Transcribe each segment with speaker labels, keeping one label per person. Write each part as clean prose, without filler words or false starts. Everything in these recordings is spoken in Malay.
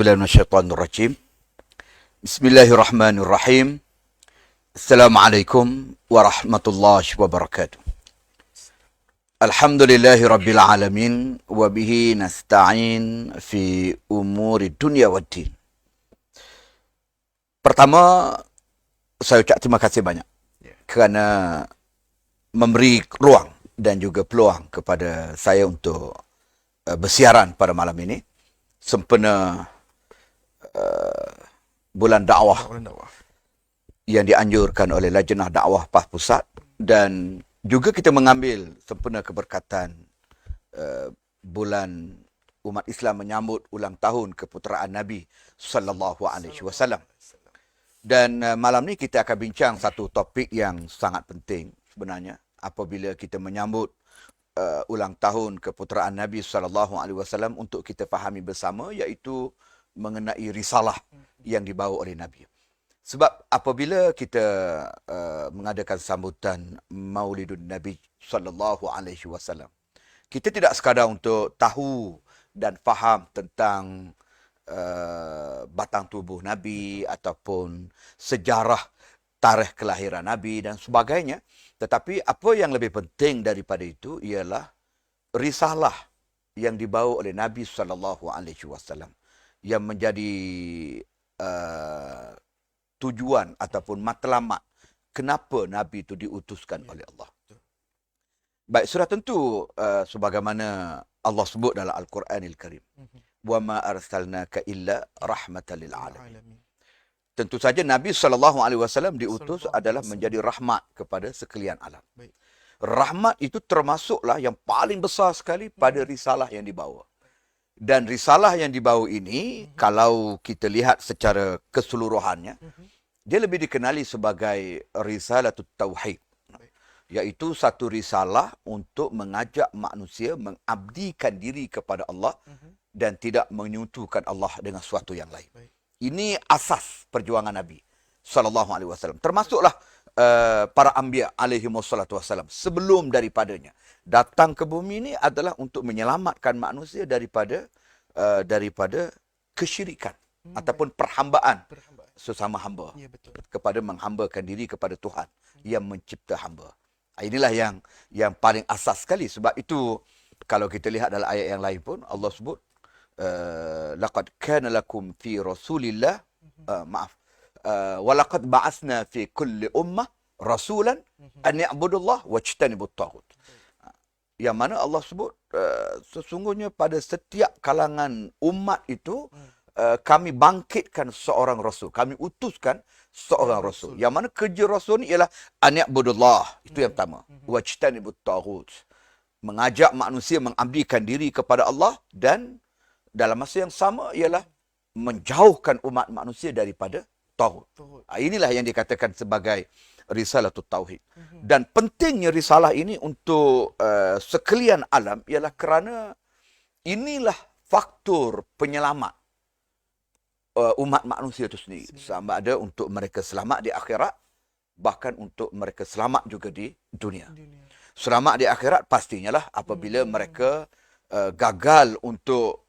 Speaker 1: Bismillahirrahmanirrahim. Bismillahirrahmanirrahim. Assalamualaikum warahmatullahi wabarakatuh. Alhamdulillahi rabbil alamin wa bihi nasta'in fi umuri dunia waddin. Pertama, saya ucap terima kasih banyak kerana memberi ruang dan juga peluang kepada saya untuk bersiaran pada malam ini sempena bulan dakwah yang dianjurkan oleh Lajnah Dakwah PAS Pusat, dan juga kita mengambil sempena keberkatan bulan umat Islam menyambut ulang tahun keputeraan Nabi sallallahu alaihi wasallam. Dan malam ni kita akan bincang satu topik yang sangat penting sebenarnya apabila kita menyambut ulang tahun keputeraan Nabi sallallahu alaihi wasallam untuk kita fahami bersama, iaitu mengenai risalah yang dibawa oleh Nabi. Sebab apabila kita mengadakan sambutan Maulidun Nabi sallallahu alaihi wasallam, kita tidak sekadar untuk tahu dan faham tentang batang tubuh Nabi ataupun sejarah tarikh kelahiran Nabi dan sebagainya, tetapi apa yang lebih penting daripada itu ialah risalah yang dibawa oleh Nabi sallallahu alaihi wasallam yang menjadi tujuan ataupun matlamat kenapa Nabi itu diutuskan oleh Allah. Baik, sudah tentu sebagaimana Allah sebut dalam Al-Quranil Karim, wa ma arsalnaka illa rahmatan lil alamin. Tentu saja Nabi SAW diutus adalah menjadi rahmat kepada sekalian alam. Rahmat itu termasuklah yang paling besar sekali pada risalah yang dibawa. Dan risalah yang dibawa ini, kalau kita lihat secara keseluruhannya, dia lebih dikenali sebagai Risalatut Tauhid. Iaitu satu risalah untuk mengajak manusia mengabdikan diri kepada Allah dan tidak menyekutukan Allah dengan sesuatu yang lain. Ini asas perjuangan Nabi sallallahu alaihi wasallam. Termasuklah para anbiya alaihi wassalatu wasallam sebelum daripadanya datang ke bumi ini adalah untuk menyelamatkan manusia daripada kesyirikan ataupun perhambaan sesama hamba, kepada menghambakan diri kepada Tuhan yang mencipta hamba. Inilah yang paling asas sekali. Sebab itu kalau kita lihat dalam ayat yang lain pun Allah sebut laqad kana lakum fi rasulillah wa laqad ba'atsna fi kulli ummah rasulan an ya'budullah wajtanibut taghut. Yang mana Allah sebut sesungguhnya pada setiap kalangan umat itu kami bangkitkan seorang rasul, kami utuskan seorang rasul. Yang mana kerja rasul ni ialah an ya'budullah, itu yang pertama, wajtanibut taghut, mengajak manusia mengabdikan diri kepada Allah, dan dalam masa yang sama ialah menjauhkan umat manusia daripada taghut. Inilah yang dikatakan sebagai Risalatut Tauhid. Dan pentingnya risalah ini untuk sekalian alam ialah kerana inilah faktor penyelamat umat manusia itu sendiri. Sama ada untuk mereka selamat di akhirat, bahkan untuk mereka selamat juga di dunia. Selamat di akhirat pastinya lah apabila mereka gagal untuk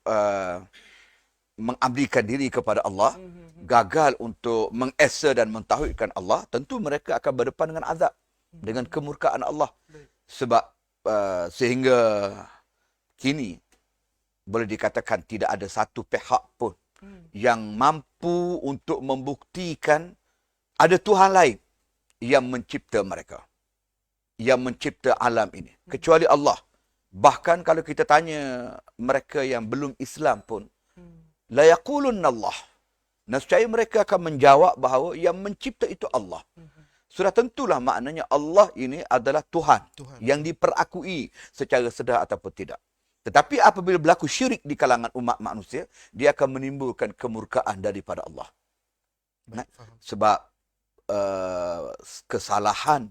Speaker 1: mengabdikan diri kepada Allah, gagal untuk mengesa dan mentauhidkan Allah, tentu mereka akan berdepan dengan azab, dengan kemurkaan Allah. Sebab sehingga kini boleh dikatakan tidak ada satu pihak pun yang mampu untuk membuktikan ada Tuhan lain yang mencipta mereka, yang mencipta alam ini, kecuali Allah. Bahkan kalau kita tanya mereka yang belum Islam pun, la yaqulunna Allah, nescaya mereka akan menjawab bahawa yang mencipta itu Allah. Sudah tentulah maknanya Allah ini adalah Tuhan yang diperakui secara sedar ataupun tidak. Tetapi apabila berlaku syirik di kalangan umat manusia, dia akan menimbulkan kemurkaan daripada Allah. Sebab kesalahan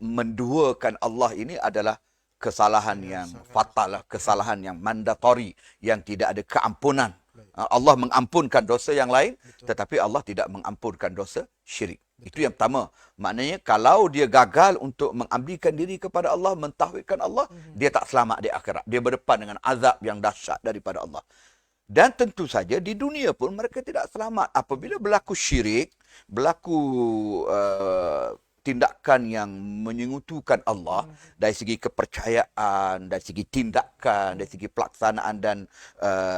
Speaker 1: menduakan Allah ini adalah kesalahan yang fatal, kesalahan yang mandatori, yang tidak ada keampunan. Allah mengampunkan dosa yang lain, tetapi Allah tidak mengampunkan dosa syirik. Itu yang pertama. Maknanya kalau dia gagal untuk mengabdikan diri kepada Allah, mentauhidkan Allah, dia tak selamat di akhirat. Dia berdepan dengan azab yang dahsyat daripada Allah. Dan tentu saja di dunia pun mereka tidak selamat. Apabila berlaku syirik, berlaku tindakan yang menyengutukan Allah dari segi kepercayaan, dari segi tindakan, dari segi pelaksanaan dan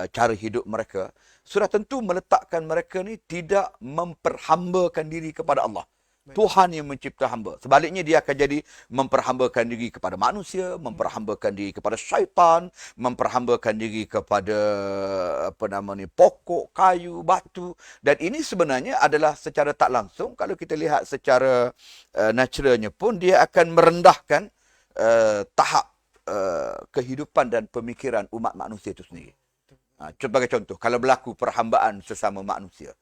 Speaker 1: cara hidup mereka, sudah tentu meletakkan mereka ni tidak memperhambakan diri kepada Allah. Tuhan yang mencipta hamba. Sebaliknya dia akan jadi memperhambakan diri kepada manusia, memperhambakan diri kepada syaitan, memperhambakan diri kepada pokok, kayu, batu. Dan ini sebenarnya adalah secara tak langsung, kalau kita lihat secara naturalnya pun, dia akan merendahkan tahap kehidupan dan pemikiran umat manusia itu sendiri. Sebagai contoh, kalau berlaku perhambaan sesama manusia,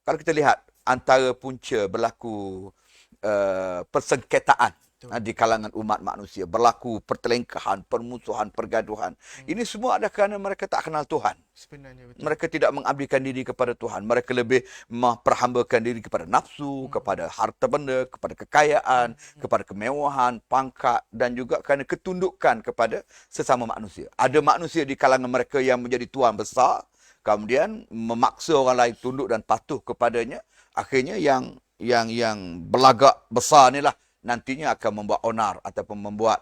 Speaker 1: kalau kita lihat antara punca berlaku persengketaan di kalangan umat manusia, berlaku pertelengkahan, permusuhan, pergaduhan. Ini semua adalah kerana mereka tak kenal Tuhan.
Speaker 2: Sebenarnya betul.
Speaker 1: Mereka tidak mengabdikan diri kepada Tuhan. Mereka lebih memperhambakan diri kepada nafsu, kepada harta benda, kepada kekayaan, kepada kemewahan, pangkat, dan juga kerana ketundukan kepada sesama manusia. Ada manusia di kalangan mereka yang menjadi tuan besar, kemudian memaksa orang lain tunduk dan patuh kepadanya. Akhirnya yang berlagak besar ni lah nantinya akan membuat onar ataupun membuat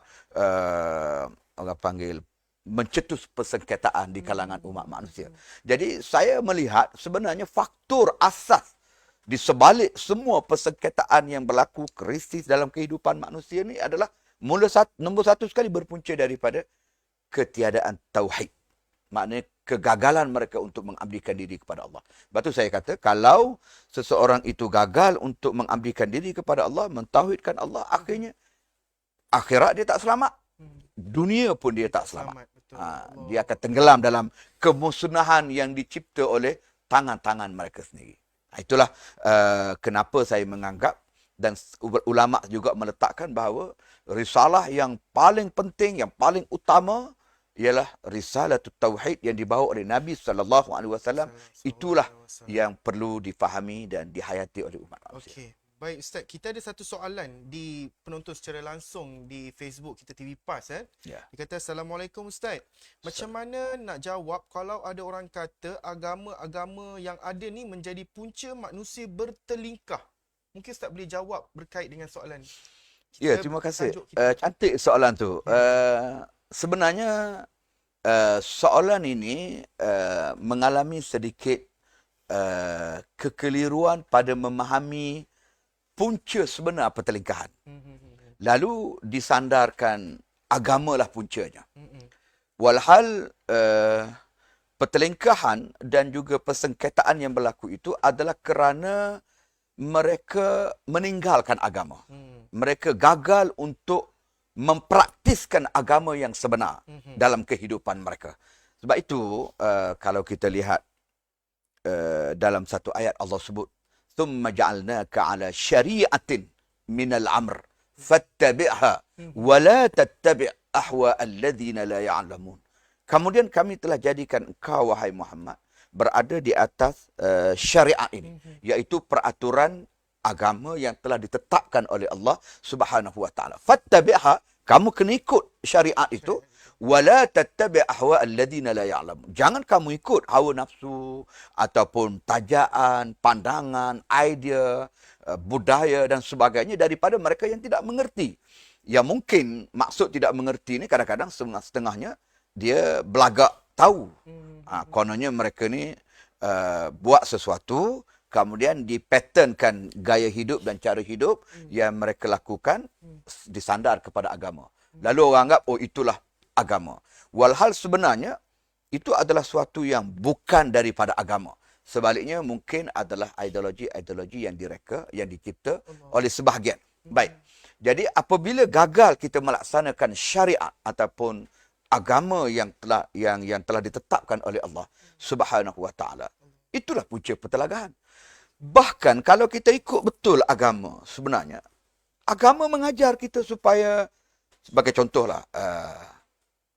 Speaker 1: orang panggil mencetus persengketaan di kalangan umat manusia. Jadi saya melihat sebenarnya faktor asas di sebalik semua persengketaan yang berlaku, krisis dalam kehidupan manusia ni adalah nombor satu sekali berpunca daripada ketiadaan tauhid. Maknanya kegagalan mereka untuk mengabdikan diri kepada Allah. Sebab tu saya kata, kalau seseorang itu gagal untuk mengabdikan diri kepada Allah, mentauhidkan Allah, akhirnya akhirat dia tak selamat. Dunia pun dia tak selamat. Dia akan tenggelam dalam kemusnahan yang dicipta oleh tangan-tangan mereka sendiri. Itulah kenapa saya menganggap, dan ulama juga meletakkan bahawa risalah yang paling penting, yang paling utama ialah risalatut tauhid yang dibawa oleh Nabi SAW. Itulah yang perlu difahami dan dihayati oleh umat manusia.
Speaker 2: Okey. Baik Ustaz, kita ada satu soalan di penonton secara langsung di Facebook kita TV Pas.
Speaker 1: Ya.
Speaker 2: Dia kata, Assalamualaikum Ustaz. Macam mana nak jawab kalau ada orang kata agama-agama yang ada ni menjadi punca manusia bertelingkah? Mungkin Ustaz boleh jawab berkait dengan soalan.
Speaker 1: Ya, terima kasih. Cantik soalan tu. Sebenarnya soalan ini mengalami sedikit kekeliruan pada memahami punca sebenar pertelingkahan. Lalu disandarkan agamalah puncanya. Walhal pertelingkahan dan juga persengketaan yang berlaku itu adalah kerana mereka meninggalkan agama. Mereka gagal untuk mempraktiskan agama yang sebenar dalam kehidupan mereka. Sebab itu, kalau kita lihat dalam satu ayat Allah sebut, ثُمَّ جَعَلْنَاكَ عَلَى شَرِيعَةٍ مِنَ الْأَمْرِ فَاتَّبِعْهَا وَلَا تَتَّبِعْ أَهْوَاءَ الَّذِينَ لَا يَعْلَمُونَ. Kemudian kami telah jadikan engkau, wahai Muhammad, berada di atas syariat ini, iaitu peraturan agama yang telah ditetapkan oleh Allah Subhanahu wa taala. Fattabi'ha, kamu kena ikut syariat itu. Wala tattabi' ahwa alladhina la ya'lamun. Jangan kamu ikut hawa nafsu ataupun tajaan, pandangan, idea, budaya dan sebagainya daripada mereka yang tidak mengerti. Yang mungkin maksud tidak mengerti ni kadang-kadang setengah-setengahnya dia belagak tahu. Kononnya mereka ni buat sesuatu, kemudian dipatternkan gaya hidup dan cara hidup yang mereka lakukan disandar kepada agama. Lalu orang anggap, oh itulah agama. Walhal sebenarnya itu adalah suatu yang bukan daripada agama. Sebaliknya mungkin adalah ideologi-ideologi yang direka, yang dicipta oleh sebahagian. Baik. Jadi apabila gagal kita melaksanakan syariat ataupun agama yang telah ditetapkan oleh Allah Subhanahu wa taala, itulah punca pertelagahan. Bahkan kalau kita ikut betul agama, sebenarnya agama mengajar kita supaya, sebagai contohlah,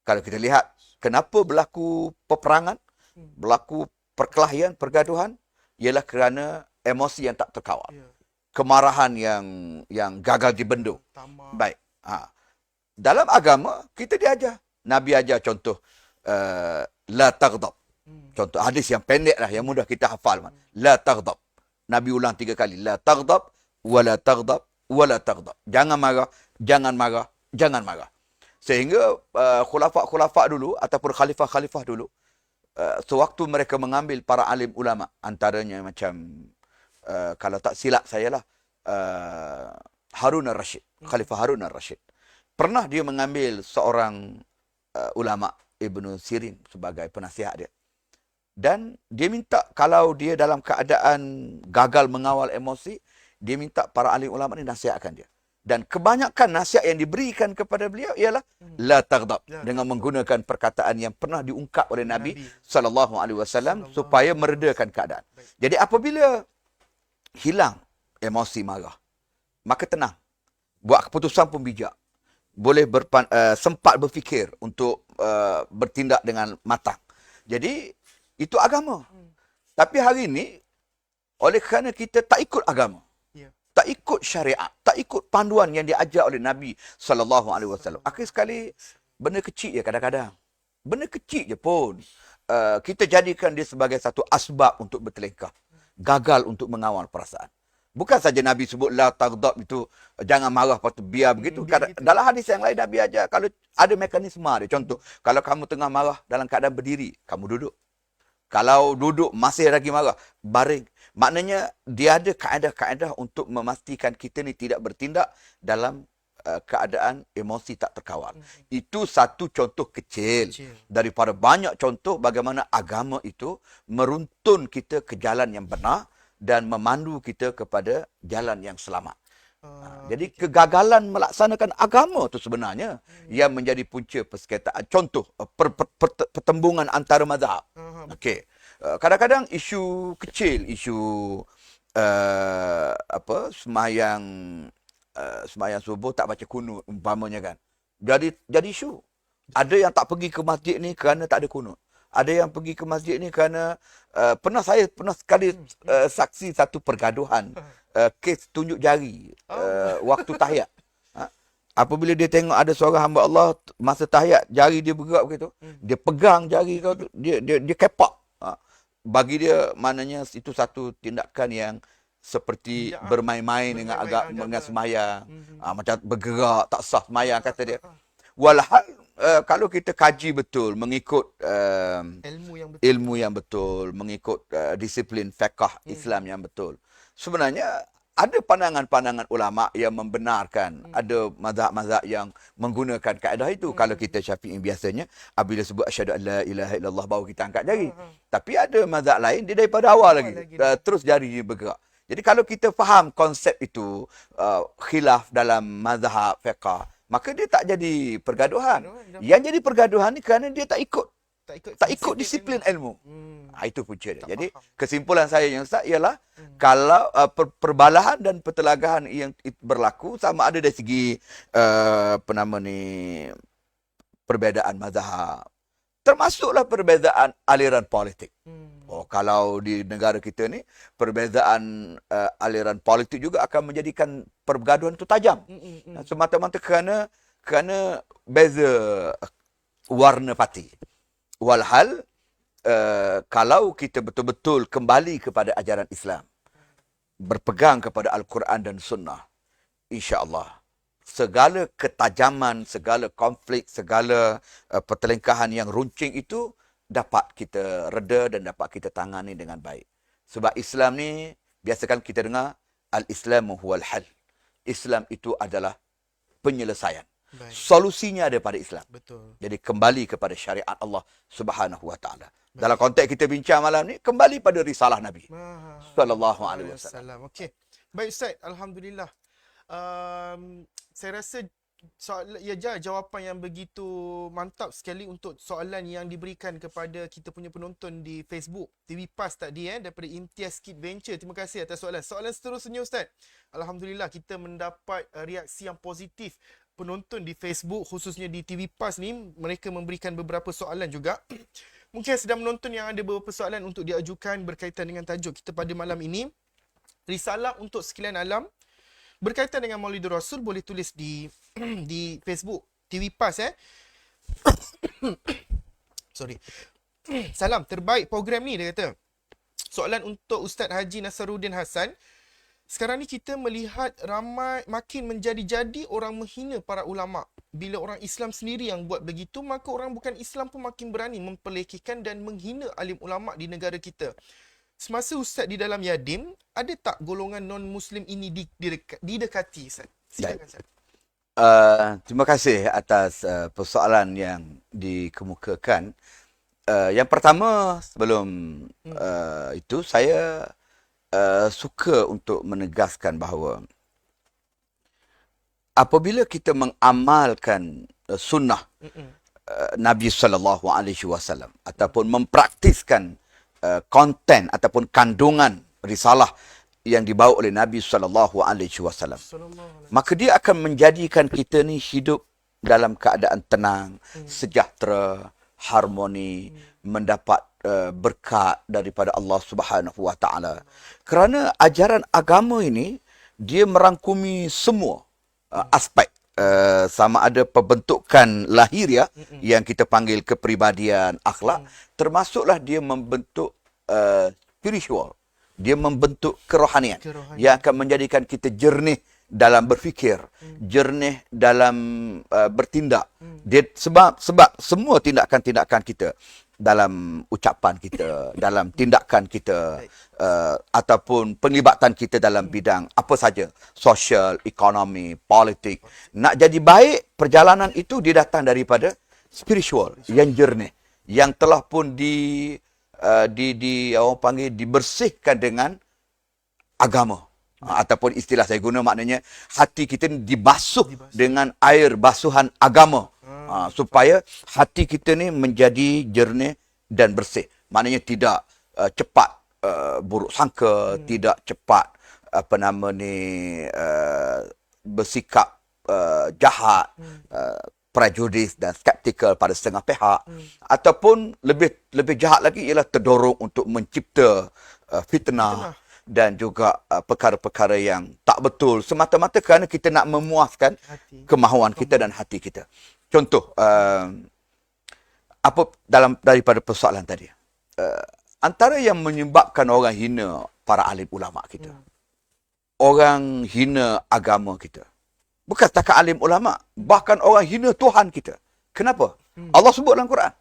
Speaker 1: kalau kita lihat kenapa berlaku peperangan, berlaku perkelahian, pergaduhan, ialah kerana emosi yang tak terkawal. Kemarahan yang gagal dibendung. Baik. Dalam agama kita diajar. Nabi ajar contoh la taghdab. Contoh hadis yang pendek lah, yang mudah kita hafal. La taghdab. Nabi ulang 3 kali. La taghdab, wala taghdab, wala taghdab. Jangan marah, jangan marah, jangan marah. Sehingga khulafak-khulafak dulu ataupun khalifah-khalifah dulu, sewaktu mereka mengambil para alim ulama, antaranya macam kalau tak silap saya lah, Harun al-Rashid, Khalifah Harun al-Rashid. Pernah dia mengambil seorang ulama, Ibnu Sirin, sebagai penasihat dia. Dan dia minta kalau dia dalam keadaan gagal mengawal emosi, dia minta para alim ulama ni nasihatkan dia. Dan kebanyakan nasihat yang diberikan kepada beliau ialah la taghdab, dengan menggunakan perkataan yang pernah diungkap oleh Nabi sallallahu alaihi wasallam supaya meredakan keadaan. Jadi apabila hilang emosi marah, maka tenang. Buat keputusan pun bijak. Boleh sempat berfikir untuk bertindak dengan matang. Jadi itu agama. Tapi hari ini, oleh kerana kita tak ikut agama, tak ikut syariat, tak ikut panduan yang diajar oleh Nabi SAW. Akhir sekali, benda kecil je kadang-kadang. Benda kecil je pun. Kita jadikan dia sebagai satu asbab untuk bertelingkah. Gagal untuk mengawal perasaan. Bukan saja Nabi sebut la taghdab itu, jangan marah, patut biar begitu. Dalam hadis yang lain Nabi ajar kalau ada mekanisme dia. Contoh, kalau kamu tengah marah dalam keadaan berdiri, kamu duduk. Kalau duduk masih lagi marah, baring. Maknanya dia ada kaedah-kaedah untuk memastikan kita ni tidak bertindak dalam keadaan emosi tak terkawal. Itu satu contoh kecil daripada banyak contoh bagaimana agama itu meruntun kita ke jalan yang benar dan memandu kita kepada jalan yang selamat. Jadi kegagalan melaksanakan agama itu sebenarnya yang menjadi punca persengketaan. Contoh, pertembungan antara mazhab. Okey. Kadang-kadang isu kecil, isu semayang subuh tak baca kunut umpamanya kan. Jadi isu. Ada yang tak pergi ke masjid ni kerana tak ada kunut. Ada yang pergi ke masjid ni kerana saya pernah sekali saksi satu pergaduhan kes tunjuk jari waktu tahiyat. Apabila dia tengok ada seorang hamba Allah masa tahiyat jari dia bergerak begitu, dia pegang jari kau tu, dia kepak. Bagi dia maknanya itu satu tindakan yang seperti bermain-main dengan semayang. Macam bergerak tak sah semayang kata dia. Walhal kalau kita kaji betul mengikut ilmu yang betul, mengikut disiplin fiqh Islam yang betul, sebenarnya ada pandangan-pandangan ulama yang membenarkan, ada mazhab-mazhab yang menggunakan kaedah itu. Kalau kita Syafi'i biasanya apabila sebut asyhadu an la ilaha illallah baru kita angkat jari. Tapi ada mazhab lain dia daripada awal lagi terus jari dia bergerak. Jadi kalau kita faham konsep itu, khilaf dalam mazhab fiqh, maka dia tak jadi pergaduhan. Yang jadi pergaduhan ni kerana dia tak ikut disiplin ilmu. Itu punca dia. Jadi kesimpulan saya yang Ustaz ialah kalau perbalahan dan pertelagahan yang berlaku sama ada dari segi perbezaan mazhab, termasuklah perbezaan aliran politik. Kalau di negara kita ni perbezaan aliran politik juga akan menjadikan pergaduhan itu tajam. Semata-mata kerana beza warna parti. Walhal kalau kita betul-betul kembali kepada ajaran Islam, berpegang kepada Al-Quran dan Sunnah, insya-Allah segala ketajaman, segala konflik, segala pertelingkahan yang runcing itu dapat kita reda dan dapat kita tangani dengan baik. Sebab Islam ni biasakan kita dengar al-Islamu huwal hal. Islam itu adalah penyelesaian. Baik. Solusinya ada pada Islam.
Speaker 2: Betul.
Speaker 1: Jadi kembali kepada syariat Allah Subhanahu wa taala. Dalam konteks kita bincang malam ni kembali pada risalah Nabi sallallahu alaihi wasallam.
Speaker 2: Okey. Baik Ustaz, alhamdulillah. Saya rasa jawapan yang begitu mantap sekali untuk soalan yang diberikan kepada kita punya penonton di Facebook TV Pas tadi daripada Imtiaz Kid Venture. Terima kasih atas soalan. Soalan seterusnya Ustaz. Alhamdulillah kita mendapat reaksi yang positif penonton di Facebook, khususnya di TV Pas ni. Mereka memberikan beberapa soalan juga. Mungkin sedang menonton yang ada beberapa soalan untuk diajukan berkaitan dengan tajuk kita pada malam ini. Risalah untuk sekalian alam. Berkaitan dengan Maulidur Rasul boleh tulis di di Facebook TV Pas Sorry. Salam terbaik program ni, dia kata. Soalan untuk Ustaz Haji Nasaruddin Hassan. Sekarang ni kita melihat ramai makin menjadi-jadi orang menghina para ulama. Bila orang Islam sendiri yang buat begitu, maka orang bukan Islam pun makin berani memperlekehkan dan menghina alim ulama di negara kita. Semasa Ustaz di dalam Yadim, ada tak golongan non-Muslim ini didekati, Ustaz? Silakan, Ustaz.
Speaker 1: Terima kasih atas persoalan yang dikemukakan. Yang pertama, sebelum itu, saya suka untuk menegaskan bahawa apabila kita mengamalkan sunnah Nabi SAW ataupun mempraktiskan konten ataupun kandungan risalah yang dibawa oleh Nabi SAW, maka dia akan menjadikan kita ni hidup dalam keadaan tenang, sejahtera, harmoni, mendapat berkat daripada Allah Subhanahu Wa Taala. Kerana ajaran agama ini dia merangkumi semua aspek, sama ada pembentukan lahiriah yang kita panggil kepribadian, akhlak, termasuklah dia membentuk spiritual. Dia membentuk kerohanian yang akan menjadikan kita jernih dalam berfikir, jernih dalam bertindak. Dia sebab semua tindakan-tindakan kita, dalam ucapan kita, dalam tindakan kita, ataupun penglibatan kita dalam bidang apa saja, sosial, ekonomi, politik, nak jadi baik, perjalanan itu dia datang daripada spiritual yang jernih, yang telah pun orang panggil dibersihkan dengan agama. Ataupun istilah saya guna, maknanya hati kita dibasuh dengan air basuhan agama, supaya hati kita ni menjadi jernih dan bersih. Maknanya tidak cepat buruk sangka, tidak cepat bersikap jahat, prejudis dan skeptikal pada setengah pihak, ataupun lebih jahat lagi ialah terdorong untuk mencipta fitnah dan juga perkara-perkara yang tak betul semata-mata kerana kita nak memuaskan kemahuan kita dan hati kita. Contoh, daripada persoalan tadi, antara yang menyebabkan orang hina para alim ulama kita, orang hina agama kita, bukan setakat alim ulama, bahkan orang hina Tuhan kita. Kenapa? Allah sebut dalam Quran.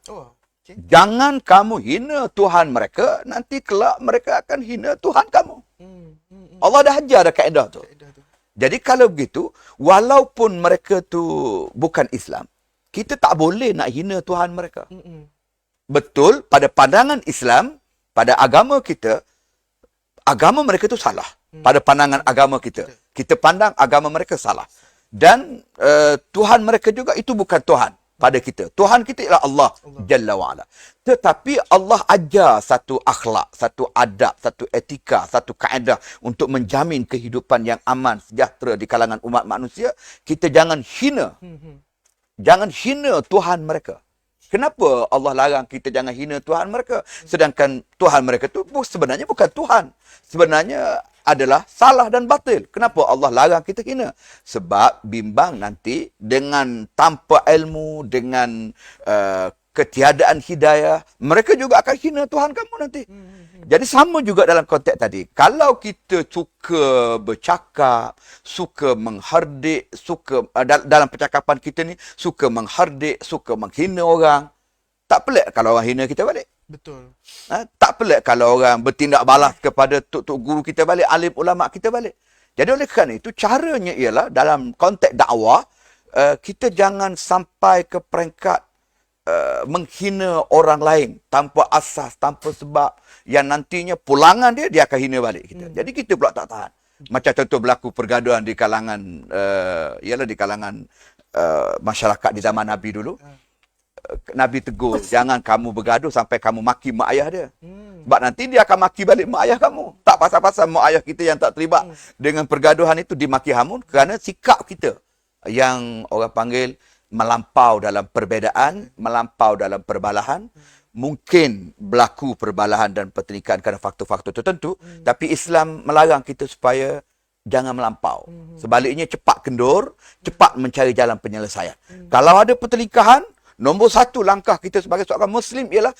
Speaker 1: Jangan kamu hina Tuhan mereka, nanti kelak mereka akan hina Tuhan kamu. Allah dah ajar dah kaedah tu. Jadi kalau begitu, walaupun mereka tu bukan Islam, kita tak boleh nak hina Tuhan mereka. Betul, pada pandangan Islam, pada agama kita, agama mereka tu salah. Pada pandangan agama kita, kita pandang agama mereka salah. Dan Tuhan mereka juga itu bukan Tuhan pada kita. Tuhan kita ialah Allah Jalla wa'ala. Tetapi Allah ajar satu akhlak, satu adab, satu etika, satu kaedah untuk menjamin kehidupan yang aman, sejahtera di kalangan umat manusia. Kita jangan hina. Jangan hina Tuhan mereka. Kenapa Allah larang kita jangan hina Tuhan mereka? Sedangkan Tuhan mereka tu sebenarnya bukan Tuhan. Sebenarnya adalah salah dan batil. Kenapa Allah larang kita hina? Sebab bimbang nanti dengan tanpa ilmu, dengan ketiadaan hidayah, mereka juga akan hina Tuhan kamu nanti. Jadi sama juga dalam konteks tadi. Kalau kita suka bercakap, suka menghardik, suka dalam percakapan kita ni, suka menghardik, suka menghina orang, tak pelik kalau orang hina kita balik.
Speaker 2: Betul.
Speaker 1: Tak pelik kalau orang bertindak balas kepada tok guru kita balik, alim ulama kita balik. Jadi oleh kerana itu, caranya ialah dalam konteks dakwah, kita jangan sampai ke peringkat menghina orang lain tanpa asas, tanpa sebab, yang nantinya pulangan dia akan hina balik kita. Jadi kita pula tak tahan. Macam contoh berlaku pergaduhan di kalangan ialah di kalangan masyarakat di zaman Nabi dulu. Nabi tegur, jangan kamu bergaduh sampai kamu maki mak ayah dia. Sebab nanti dia akan maki balik mak ayah kamu. Tak pasal-pasal mak ayah kita yang tak terlibat dengan pergaduhan itu dimaki hamun kerana sikap kita yang orang panggil melampau dalam perbezaan, melampau dalam perbalahan. Mungkin berlaku perbalahan dan pertengkaran kerana faktor-faktor tertentu, tapi Islam melarang kita supaya jangan melampau. Sebaliknya cepat kendur, cepat mencari jalan penyelesaian. Kalau ada pertelingkahan, nombor satu langkah kita sebagai seorang Muslim ialah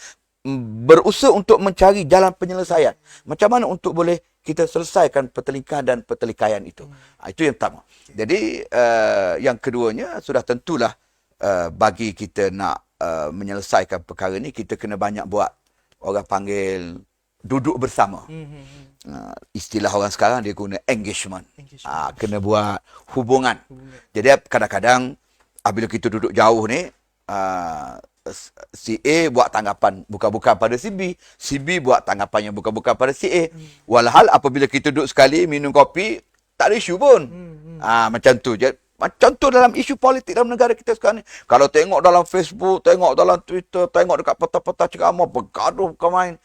Speaker 1: berusaha untuk mencari jalan penyelesaian. Macam mana untuk boleh kita selesaikan pertelingkahan dan pertikaian itu. Itu yang pertama. Jadi yang keduanya sudah tentulah bagi kita nak menyelesaikan perkara ni, kita kena banyak buat, orang panggil, duduk bersama. Istilah orang sekarang dia guna engagement. Kena buat hubungan. Jadi kadang-kadang apabila kita duduk jauh ni, si A buat tanggapan bukan-bukan pada si B, si B buat tanggapan yang bukan-bukan pada si A. Walhal apabila kita duduk sekali minum kopi, tak ada isu pun. Macam tu je. Contoh dalam isu politik dalam negara kita sekarang ni. Kalau tengok dalam Facebook, tengok dalam Twitter, tengok dekat peta-peta ceramah, bergaduh main.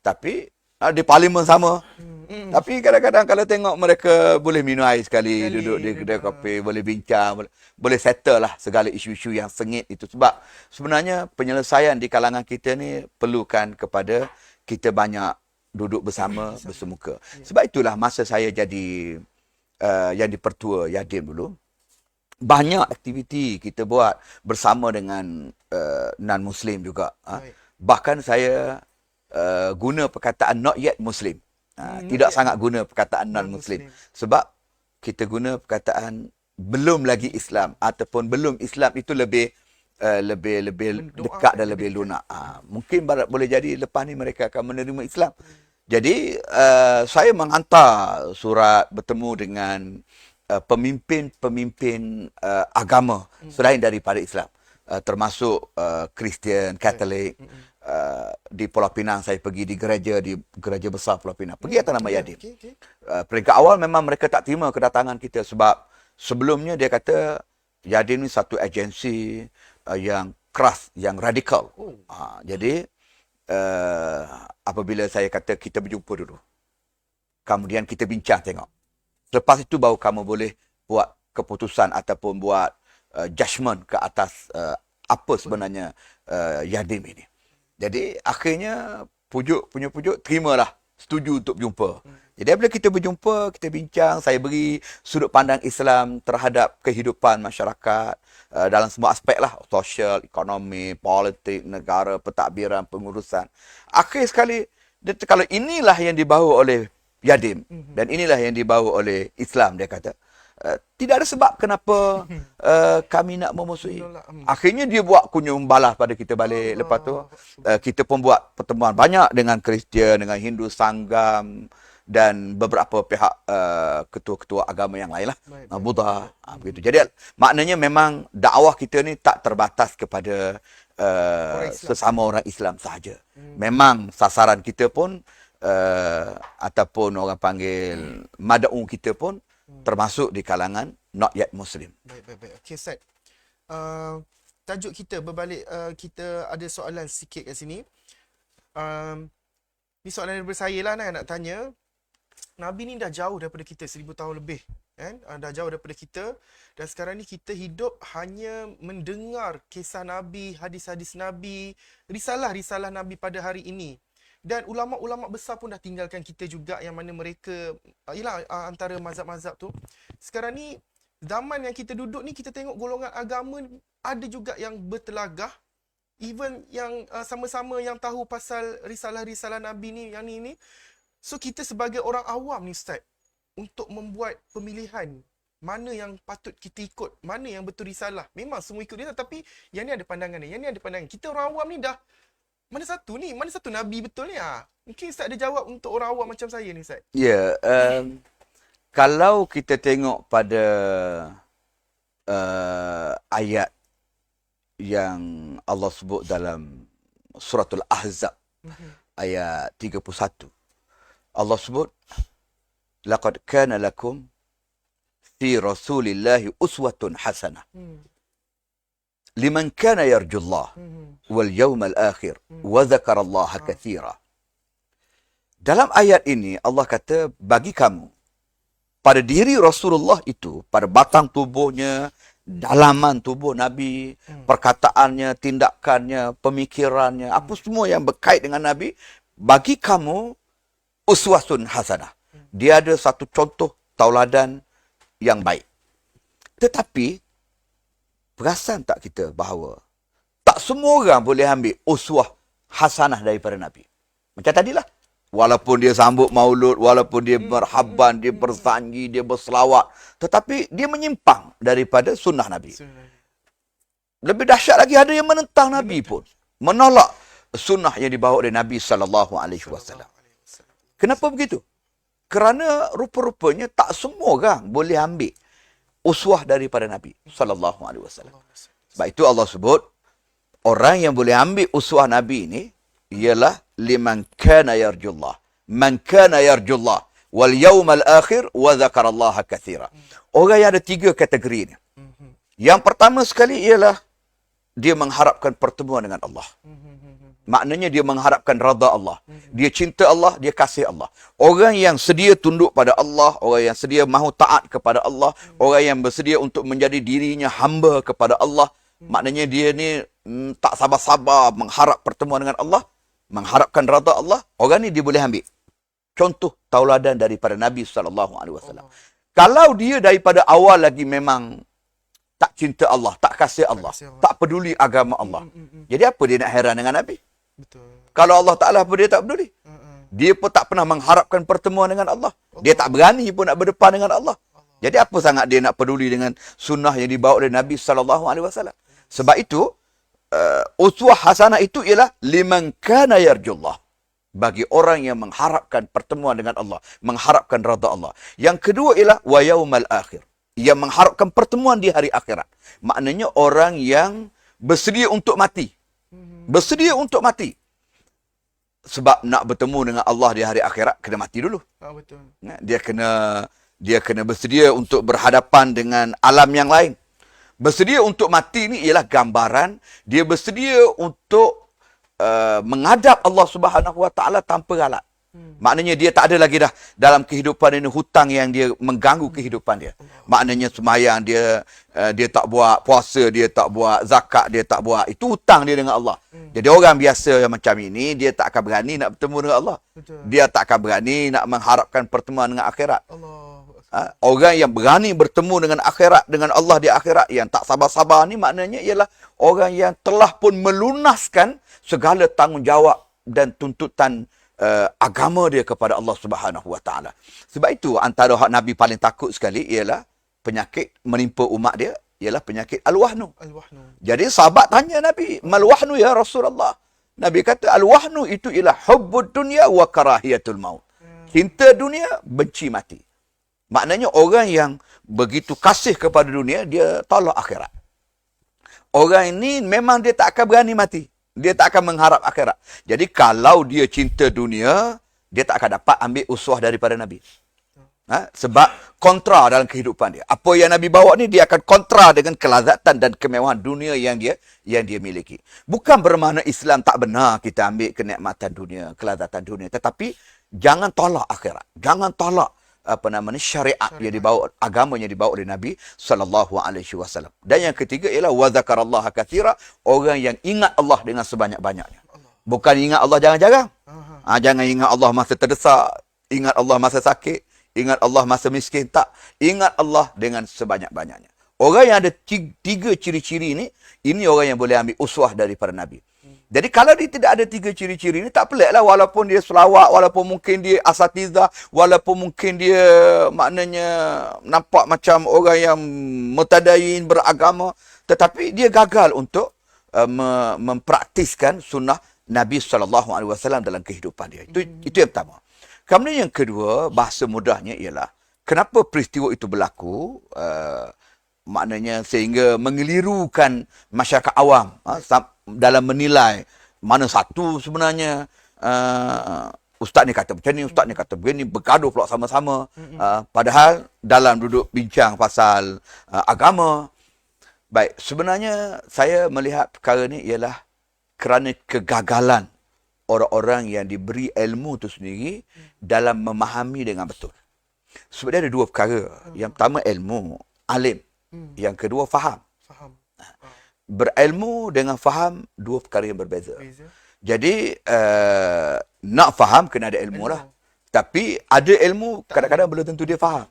Speaker 1: Tapi di parlimen sama. Tapi kadang-kadang kalau tengok mereka boleh minum air sekali duduk di kedai kopi, boleh bincang, boleh settle lah segala isu-isu yang sengit itu. Sebab sebenarnya penyelesaian di kalangan kita ni perlukan kepada kita banyak duduk bersama, bersemuka. Sebab itulah masa saya jadi yang dipertua Yadim dulu, banyak aktiviti kita buat bersama dengan non-Muslim juga. Bahkan saya guna perkataan not yet Muslim. Tidak sangat guna perkataan non-Muslim. Sebab kita guna perkataan belum lagi Islam ataupun belum Islam itu lebih dekat dan lebih lunak. Mungkin boleh jadi lepas ni mereka akan menerima Islam. Jadi saya menghantar surat bertemu dengan pemimpin-pemimpin agama selain daripada Islam, termasuk Kristian, Katolik. Di Pulau Pinang saya pergi di gereja besar Pulau Pinang. Pergi atas nama Yadim. Peringkat awal memang mereka tak terima kedatangan kita sebab sebelumnya dia kata Yadim ni satu agensi yang keras, yang radikal. Jadi apabila saya kata kita berjumpa dulu, kemudian kita bincang tengok. Lepas itu baru kamu boleh buat keputusan ataupun buat judgement ke atas apa sebenarnya Yadim ini. Jadi akhirnya pujuk terimalah, setuju untuk berjumpa. Jadi bila kita berjumpa, kita bincang, saya beri sudut pandang Islam terhadap kehidupan masyarakat dalam semua aspek lah, sosial, ekonomi, politik, negara, pentadbiran, pengurusan. Akhir sekali, kalau inilah yang dibawa oleh Yadim dan inilah yang dibawa oleh Islam, dia kata, tidak ada sebab kenapa kami nak memusuhi. Akhirnya dia buat kunjung balas pada kita balik. Lepas tu kita pun buat pertemuan banyak dengan Kristian, dengan Hindu Sanggam dan beberapa pihak ketua-ketua agama yang lain lah, Buddha, begitu. Jadi maknanya memang dakwah kita ni tak terbatas kepada sesama orang Islam sahaja. Memang sasaran kita pun ataupun orang panggil mad'u kita pun termasuk di kalangan not yet Muslim.
Speaker 2: Baik. Okey, Ustaz. Tajuk kita berbalik, kita ada soalan sikit kat sini. Ni soalan daripada saya lah nak tanya. Nabi ni dah jauh daripada kita 1000 tahun lebih, kan? Dah jauh daripada kita dan sekarang ni kita hidup hanya mendengar kisah Nabi, hadis-hadis Nabi, risalah-risalah Nabi pada hari ini. Dan ulama-ulama besar pun dah tinggalkan kita juga, yang mana mereka ialah antara mazhab-mazhab tu. Sekarang ni zaman yang kita duduk ni, kita tengok golongan agama ada juga yang bertelagah, even yang sama-sama yang tahu pasal risalah-risalah Nabi ni, yang ni. So kita sebagai orang awam ni, Ustaz, untuk membuat pemilihan mana yang patut kita ikut, mana yang betul risalah. Memang semua ikut risalah, tapi yang ni ada pandangan ni, yang ni ada pandangan. Kita orang awam ni dah mana satu ni? Mana satu Nabi betul ni? Mungkin Ustaz ada jawab untuk orang awam macam saya ni, Ustaz.
Speaker 1: Ya, kalau kita tengok pada ayat yang Allah sebut dalam suratul Ahzab, ayat 31. Allah sebut, laqad kana lakum fi rasulillahi uswatun hasanah. Liman kana yarjullah wal yawmal akhir wa dzakarallaha katsira. Dalam ayat ini Allah kata bagi kamu, pada diri Rasulullah itu, pada batang tubuhnya, dalaman tubuh Nabi, perkataannya, tindakannya, pemikirannya, apa semua yang berkait dengan Nabi, bagi kamu uswatun hasanah. Dia ada satu contoh tauladan yang baik. Tetapi perasan tak kita bahawa tak semua orang boleh ambil uswah hasanah daripada Nabi. Macam tadilah. Walaupun dia sambut maulud, walaupun dia berhaban, dia bersanji, dia berselawat. Tetapi dia menyimpang daripada sunnah Nabi. Lebih dahsyat lagi, ada yang menentang Nabi pun. Menolak sunnah yang dibawa oleh Nabi SAW. Kenapa begitu? Kerana rupa-rupanya tak semua orang boleh ambil uswah daripada Nabi SAW. Sebab itu Allah sebut, orang yang boleh ambil uswah Nabi ini, ialah liman kana yarjullah. Man kana yarjullah wal yawmal akhir wa dzakarallaha katsira. Orang yang ada 3 kategori ni. Yang pertama sekali ialah dia mengharapkan pertemuan dengan Allah. Maknanya dia mengharapkan redha Allah. Dia cinta Allah, dia kasih Allah. Orang yang sedia tunduk pada Allah, orang yang sedia mahu taat kepada Allah, orang yang bersedia untuk menjadi dirinya hamba kepada Allah, maknanya dia ni tak sabar-sabar mengharap pertemuan dengan Allah, mengharapkan redha Allah, orang ni dia boleh ambil contoh tauladan daripada Nabi SAW. Kalau dia daripada awal lagi memang tak cinta Allah, tak kasih Allah, tak peduli agama Allah, jadi apa dia nak heran dengan Nabi?
Speaker 2: Betul.
Speaker 1: Kalau Allah Ta'ala pun dia tak peduli. Dia pun tak pernah mengharapkan pertemuan dengan Allah. Dia tak berani pun nak berdepan dengan Allah. Jadi apa sangat dia nak peduli dengan sunnah yang dibawa oleh Nabi SAW? Sebab itu, uswah hasanah itu ialah liman kana yarjullah. Bagi orang yang mengharapkan pertemuan dengan Allah, mengharapkan redha Allah. Yang kedua ialah wa yaumal akhir. Yang mengharapkan pertemuan di hari akhirat. Maknanya orang yang bersedia untuk mati. Bersedia untuk mati. Sebab nak bertemu dengan Allah di hari akhirat, kena mati dulu.
Speaker 2: Betul.
Speaker 1: Dia kena bersedia untuk berhadapan dengan alam yang lain. Bersedia untuk mati ni ialah gambaran dia bersedia untuk menghadap Allah Subhanahu Wa Taala tanpa halat. Maknanya dia tak ada lagi dah dalam kehidupan ini hutang yang dia mengganggu kehidupan dia. Maknanya semayang dia tak buat, puasa dia tak buat, zakat dia tak buat. Itu hutang dia dengan Allah. Jadi orang biasa yang macam ini, dia tak akan berani nak bertemu dengan Allah.
Speaker 2: Betul.
Speaker 1: Dia tak akan berani nak mengharapkan pertemuan dengan akhirat.
Speaker 2: Allah.
Speaker 1: Orang yang berani bertemu dengan akhirat, dengan Allah di akhirat, yang tak sabar-sabar ni maknanya ialah orang yang telah pun melunaskan segala tanggungjawab dan tuntutan agama dia kepada Allah Subhanahu Wa Taala. Sebab itu antara hak Nabi paling takut sekali ialah penyakit menimpa umat dia, ialah penyakit al-wahnu. Jadi sahabat tanya Nabi, "Mal wahnu ya Rasulullah?" Nabi kata al-wahnu itu ialah hubbud dunya wa karahiyatul maut. Cinta dunia, benci mati. Maknanya orang yang begitu kasih kepada dunia, dia tolak akhirat. Orang ini memang dia tak akan berani mati. Dia tak akan mengharap akhirat. Jadi kalau dia cinta dunia, dia tak akan dapat ambil uswah daripada Nabi. Sebab kontra dalam kehidupan dia. Apa yang Nabi bawa ni, dia akan kontra dengan kelazatan dan kemewahan dunia yang dia miliki. Bukan bermakna Islam tak benar kita ambil kenikmatan dunia, kelazatan dunia. Tetapi jangan tolak akhirat. Jangan tolak syariat yang dibawa, agama yang dibawa oleh Nabi SAW. Dan yang ketiga ialah wa dzakarallaha katsira, orang yang ingat Allah dengan sebanyak-banyaknya. Bukan ingat Allah jarang-jarang. Jangan ingat Allah masa terdesak, ingat Allah masa sakit, ingat Allah masa miskin. Tak, ingat Allah dengan sebanyak-banyaknya. Orang yang ada 3 ciri-ciri ini orang yang boleh ambil uswah daripada Nabi. Jadi kalau dia tidak ada 3 ciri-ciri ni, tak peliklah walaupun dia selawat, walaupun mungkin dia asatizah, walaupun mungkin dia maknanya nampak macam orang yang mutadayin, beragama, tetapi dia gagal untuk mempraktiskan sunnah Nabi SAW dalam kehidupan dia. Itu yang pertama. Kemudian yang kedua, bahasa mudahnya ialah, kenapa peristiwa itu berlaku, maknanya sehingga mengelirukan masyarakat awam dalam menilai mana satu sebenarnya ustaz ni kata macam ni, ustaz ni kata begini, bergaduh pula sama-sama. Padahal dalam duduk bincang pasal agama, baik, sebenarnya saya melihat perkara ni ialah kerana kegagalan orang-orang yang diberi ilmu itu sendiri dalam memahami dengan betul. Sebab dia ada 2 perkara. Yang pertama ilmu, alim. Yang kedua faham. Berilmu dengan faham 2 perkara yang berbeza. Jadi nak faham kena ada ilmu lah. Tapi ada ilmu kadang-kadang belum tentu dia faham.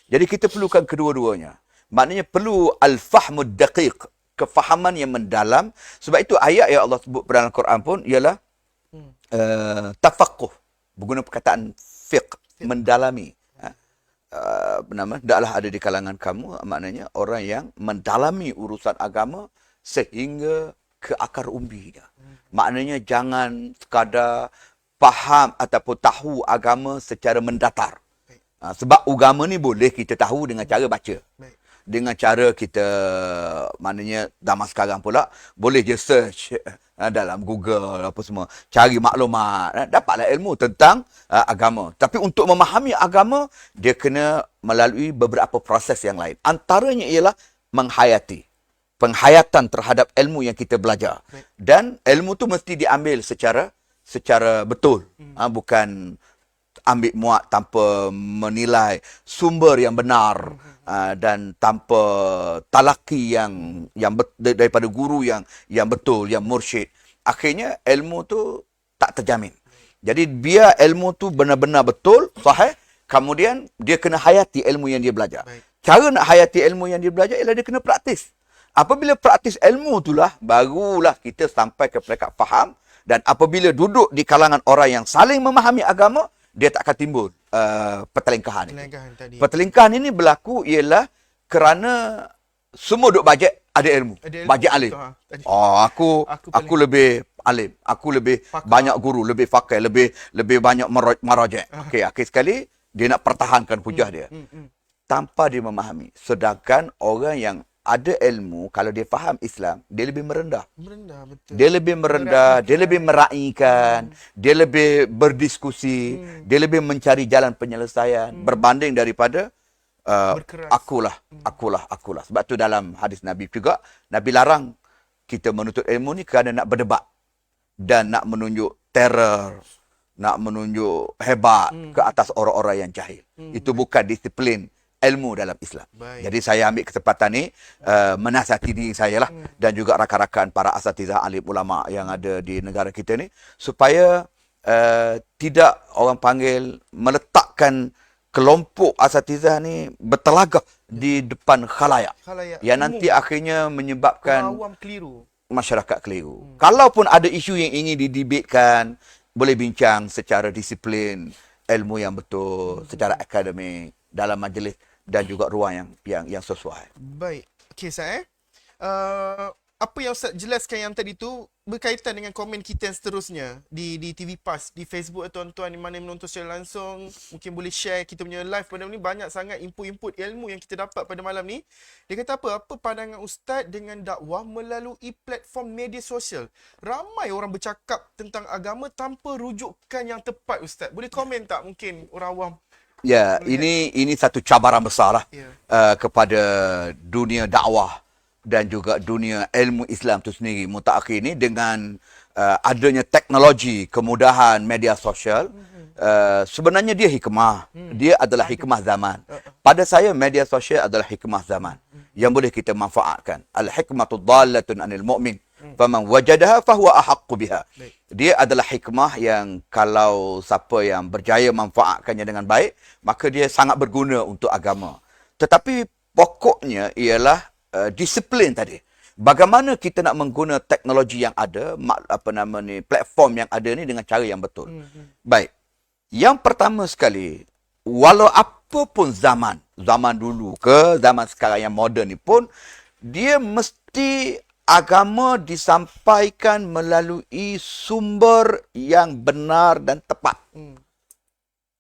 Speaker 1: Jadi kita perlukan kedua-duanya. Maknanya perlu al-fahmud daqiq, kefahaman yang mendalam. Sebab itu ayat yang Allah sebut dalam Quran pun ialah tafaqquh, berguna perkataan fiqh, mendalami. Hendaklah ada di kalangan kamu, maknanya orang yang mendalami urusan agama sehingga ke akar umbinya. Maknanya jangan sekadar faham ataupun tahu agama secara mendatar. Sebab agama ni boleh kita tahu dengan cara baca. Dengan cara kita, maknanya zaman sekarang pula, boleh je search dalam Google apa semua, cari maklumat, dapatlah ilmu tentang agama. Tapi untuk memahami agama, dia kena melalui beberapa proses yang lain. Antaranya ialah menghayati. Penghayatan terhadap ilmu yang kita belajar. Dan ilmu tu mesti diambil secara betul. Bukan ambil muat tanpa menilai sumber yang benar. Dan tanpa talaki yang daripada guru yang betul, yang mursyid. Akhirnya ilmu tu tak terjamin. Jadi biar ilmu tu benar-benar betul, sahih, kemudian dia kena hayati ilmu yang dia belajar. Cara nak hayati ilmu yang dia belajar ialah dia kena praktis. Apabila praktis ilmu itulah, barulah kita sampai ke peringkat faham. Dan apabila duduk di kalangan orang yang saling memahami agama, dia tak akan timbul pertelingkahan. Pertelingkahan ini berlaku ialah kerana semua duk bajet ada ilmu. Bajet alim. Aku lebih alim. Aku lebih banyak guru, lebih faqih, lebih banyak marajah. Okey, akhir sekali dia nak pertahankan hujah dia. Tanpa dia memahami. Sedangkan orang yang ada ilmu, kalau dia faham Islam, dia lebih merendah.
Speaker 2: Betul.
Speaker 1: Dia lebih merendah, dia lebih meraihkan, dia lebih berdiskusi, dia lebih mencari jalan penyelesaian berbanding daripada akulah. Sebab tu dalam hadis Nabi juga, Nabi larang kita menuntut ilmu ni kerana nak berdebat dan nak menunjuk terror, nak menunjuk hebat ke atas orang-orang yang jahil. Itu bukan disiplin ilmu dalam Islam. Jadi saya ambil kesempatan ni menasihati diri saya lah dan juga rakan-rakan para asatizah alim ulama yang ada di negara kita ni supaya tidak orang panggil meletakkan kelompok asatizah ni bertelagah di depan khalayak yang nanti akhirnya menyebabkan
Speaker 2: awam keliru,
Speaker 1: masyarakat keliru. Kalaupun ada isu yang ingin didebatkan, boleh bincang secara disiplin, ilmu yang betul, secara akademik dalam majlis dan juga ruang yang sesuai.
Speaker 2: Baik. Okey, Ustaz. Apa yang Ustaz jelaskan yang tadi tu berkaitan dengan komen kita yang seterusnya di TV Pas, di Facebook tuan-tuan di mana menonton secara langsung, mungkin boleh share kita punya live pada ni, banyak sangat input-input ilmu yang kita dapat pada malam ni. Dia kata apa pandangan Ustaz dengan dakwah melalui platform media sosial? Ramai orang bercakap tentang agama tanpa rujukan yang tepat, Ustaz. Boleh komen tak mungkin orang awam?
Speaker 1: Ya, ini satu cabaran besar lah kepada dunia dakwah dan juga dunia ilmu Islam itu sendiri. Mutakhir ini dengan adanya teknologi, kemudahan media sosial, sebenarnya dia hikmah. Dia adalah hikmah zaman. Pada saya, media sosial adalah hikmah zaman yang boleh kita manfaatkan. Al-hikmatu dhallatun anil mu'min. Faman wajadaha fahuwa ahaqqu biha. Dia adalah hikmah yang kalau siapa yang berjaya manfaatkannya dengan baik, maka dia sangat berguna untuk agama. Tetapi pokoknya ialah disiplin tadi. Bagaimana kita nak mengguna teknologi yang ada, platform yang ada ni dengan cara yang betul. Baik. Yang pertama sekali, walau apapun zaman dulu ke zaman sekarang yang moden ni pun, dia mesti agama disampaikan melalui sumber yang benar dan tepat.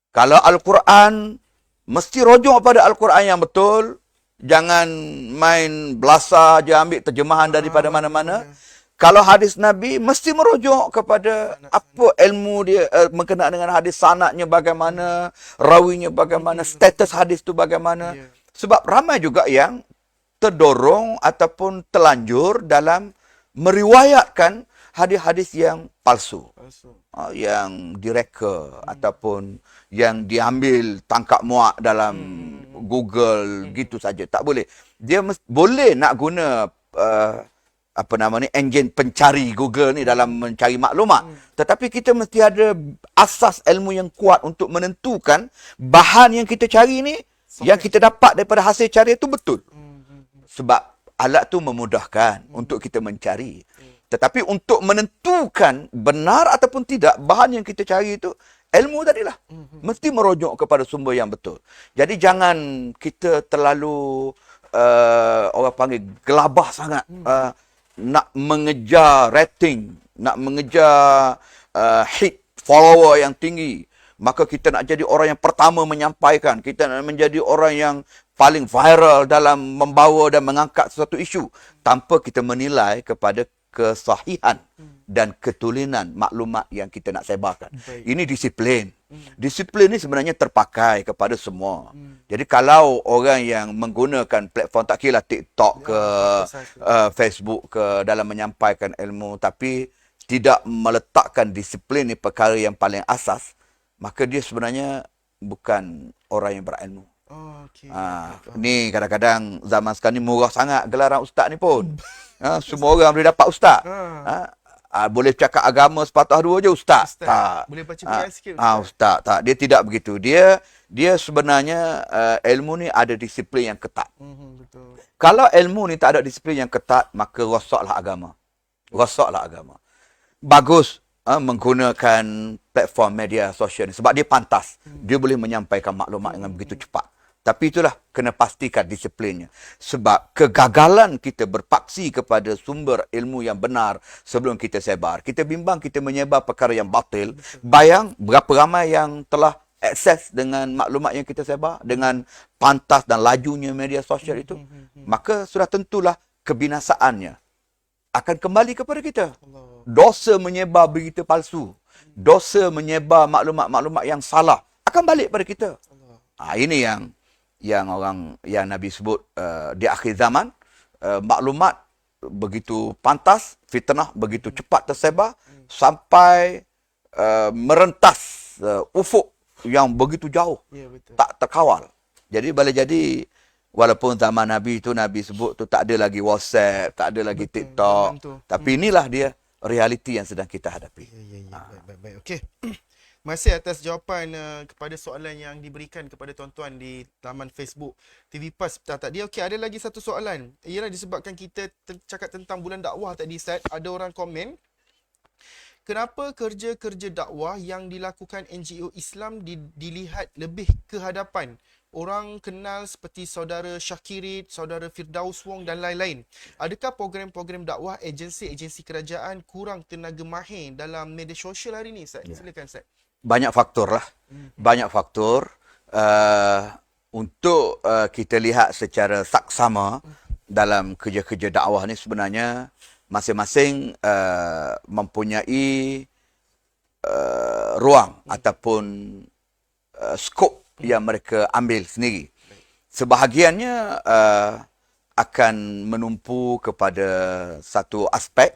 Speaker 1: Kalau Al-Quran, mesti rujuk pada Al-Quran yang betul. Jangan main belasah je ambil terjemahan daripada mana-mana. Kalau hadis Nabi, mesti merujuk kepada apa ilmu dia berkenaan dengan hadis, sanadnya bagaimana, rawinya bagaimana, status hadis tu bagaimana. Sebab ramai juga yang terdorong ataupun terlanjur dalam meriwayatkan hadis-hadis yang palsu. Yang direka ataupun yang diambil tangkap muat dalam Google gitu saja. Tak boleh. Dia boleh nak guna enjin pencari Google ni dalam mencari maklumat. Tetapi kita mesti ada asas ilmu yang kuat untuk menentukan bahan yang kita cari ni, yang kita dapat daripada hasil cari itu betul. Sebab alat tu memudahkan untuk kita mencari. Tetapi untuk menentukan benar ataupun tidak bahan yang kita cari itu, ilmu tadilah. Mesti merujuk kepada sumber yang betul. Jadi jangan kita terlalu orang panggil gelabah sangat nak mengejar rating, nak mengejar hit follower yang tinggi. Maka kita nak jadi orang yang pertama menyampaikan, kita nak menjadi orang yang paling viral dalam membawa dan mengangkat sesuatu isu tanpa kita menilai kepada kesahihan dan ketulinan maklumat yang kita nak sebarkan.
Speaker 2: Baik.
Speaker 1: Ini disiplin. Disiplin ni sebenarnya terpakai kepada semua. Jadi kalau orang yang menggunakan platform, tak kira TikTok ke Facebook ke dalam menyampaikan ilmu, tapi tidak meletakkan disiplin ni perkara yang paling asas, maka dia sebenarnya bukan orang yang berilmu.
Speaker 2: Oh, okey.
Speaker 1: Ni kadang-kadang zaman sekarang ni murah sangat gelaran ustaz ni pun. Semua orang boleh dapat ustaz. Boleh cakap agama sepatah dua je ustaz.
Speaker 2: Ustaz,
Speaker 1: Tak.
Speaker 2: boleh baca Quran sikit, ustaz.
Speaker 1: Ustaz tak. Dia tidak begitu. Dia sebenarnya ilmu ni ada disiplin yang ketat.
Speaker 2: Betul.
Speaker 1: Kalau ilmu ni tak ada disiplin yang ketat, maka rosaklah agama. Rosaklah agama. Bagus menggunakan platform media sosial ni sebab dia pantas. Dia boleh menyampaikan maklumat dengan begitu cepat. Tapi itulah, kena pastikan disiplinnya. Sebab kegagalan kita berpaksi kepada sumber ilmu yang benar sebelum kita sebar. Kita bimbang kita menyebar perkara yang batil. Bayang berapa ramai yang telah akses dengan maklumat yang kita sebar, dengan pantas dan lajunya media sosial itu. Maka sudah tentulah kebinasaannya akan kembali kepada kita. Dosa menyebar berita palsu, dosa menyebar maklumat-maklumat yang salah akan balik pada kita. Ini yang Nabi sebut di akhir zaman, maklumat begitu pantas, fitnah begitu cepat tersebar sampai merentas ufuk yang begitu jauh, tak terkawal. Jadi boleh jadi walaupun zaman Nabi itu Nabi sebut tu tak ada lagi WhatsApp, tak ada lagi TikTok, tapi inilah dia realiti yang sedang kita hadapi.
Speaker 2: Ya. Baik. Okey. Masih atas jawapan kepada soalan yang diberikan kepada tuan-tuan di laman Facebook TV Pas tadi. Okey, ada lagi satu soalan. Ialah disebabkan kita cakap tentang bulan dakwah tadi, Ustaz, ada orang komen, kenapa kerja-kerja dakwah yang dilakukan NGO Islam dilihat lebih ke hadapan orang kenal seperti saudara Syakirit, saudara Firdaus Wong dan lain-lain? Adakah program-program dakwah agensi-agensi kerajaan kurang tenaga mahir dalam media sosial hari ini, Ustaz? Silakan, Ustaz.
Speaker 1: Banyak faktor lah. Banyak faktor. Untuk kita lihat secara saksama dalam kerja-kerja dakwah ni sebenarnya masing-masing mempunyai ruang ataupun skop yang mereka ambil sendiri. Sebahagiannya akan menumpu kepada satu aspek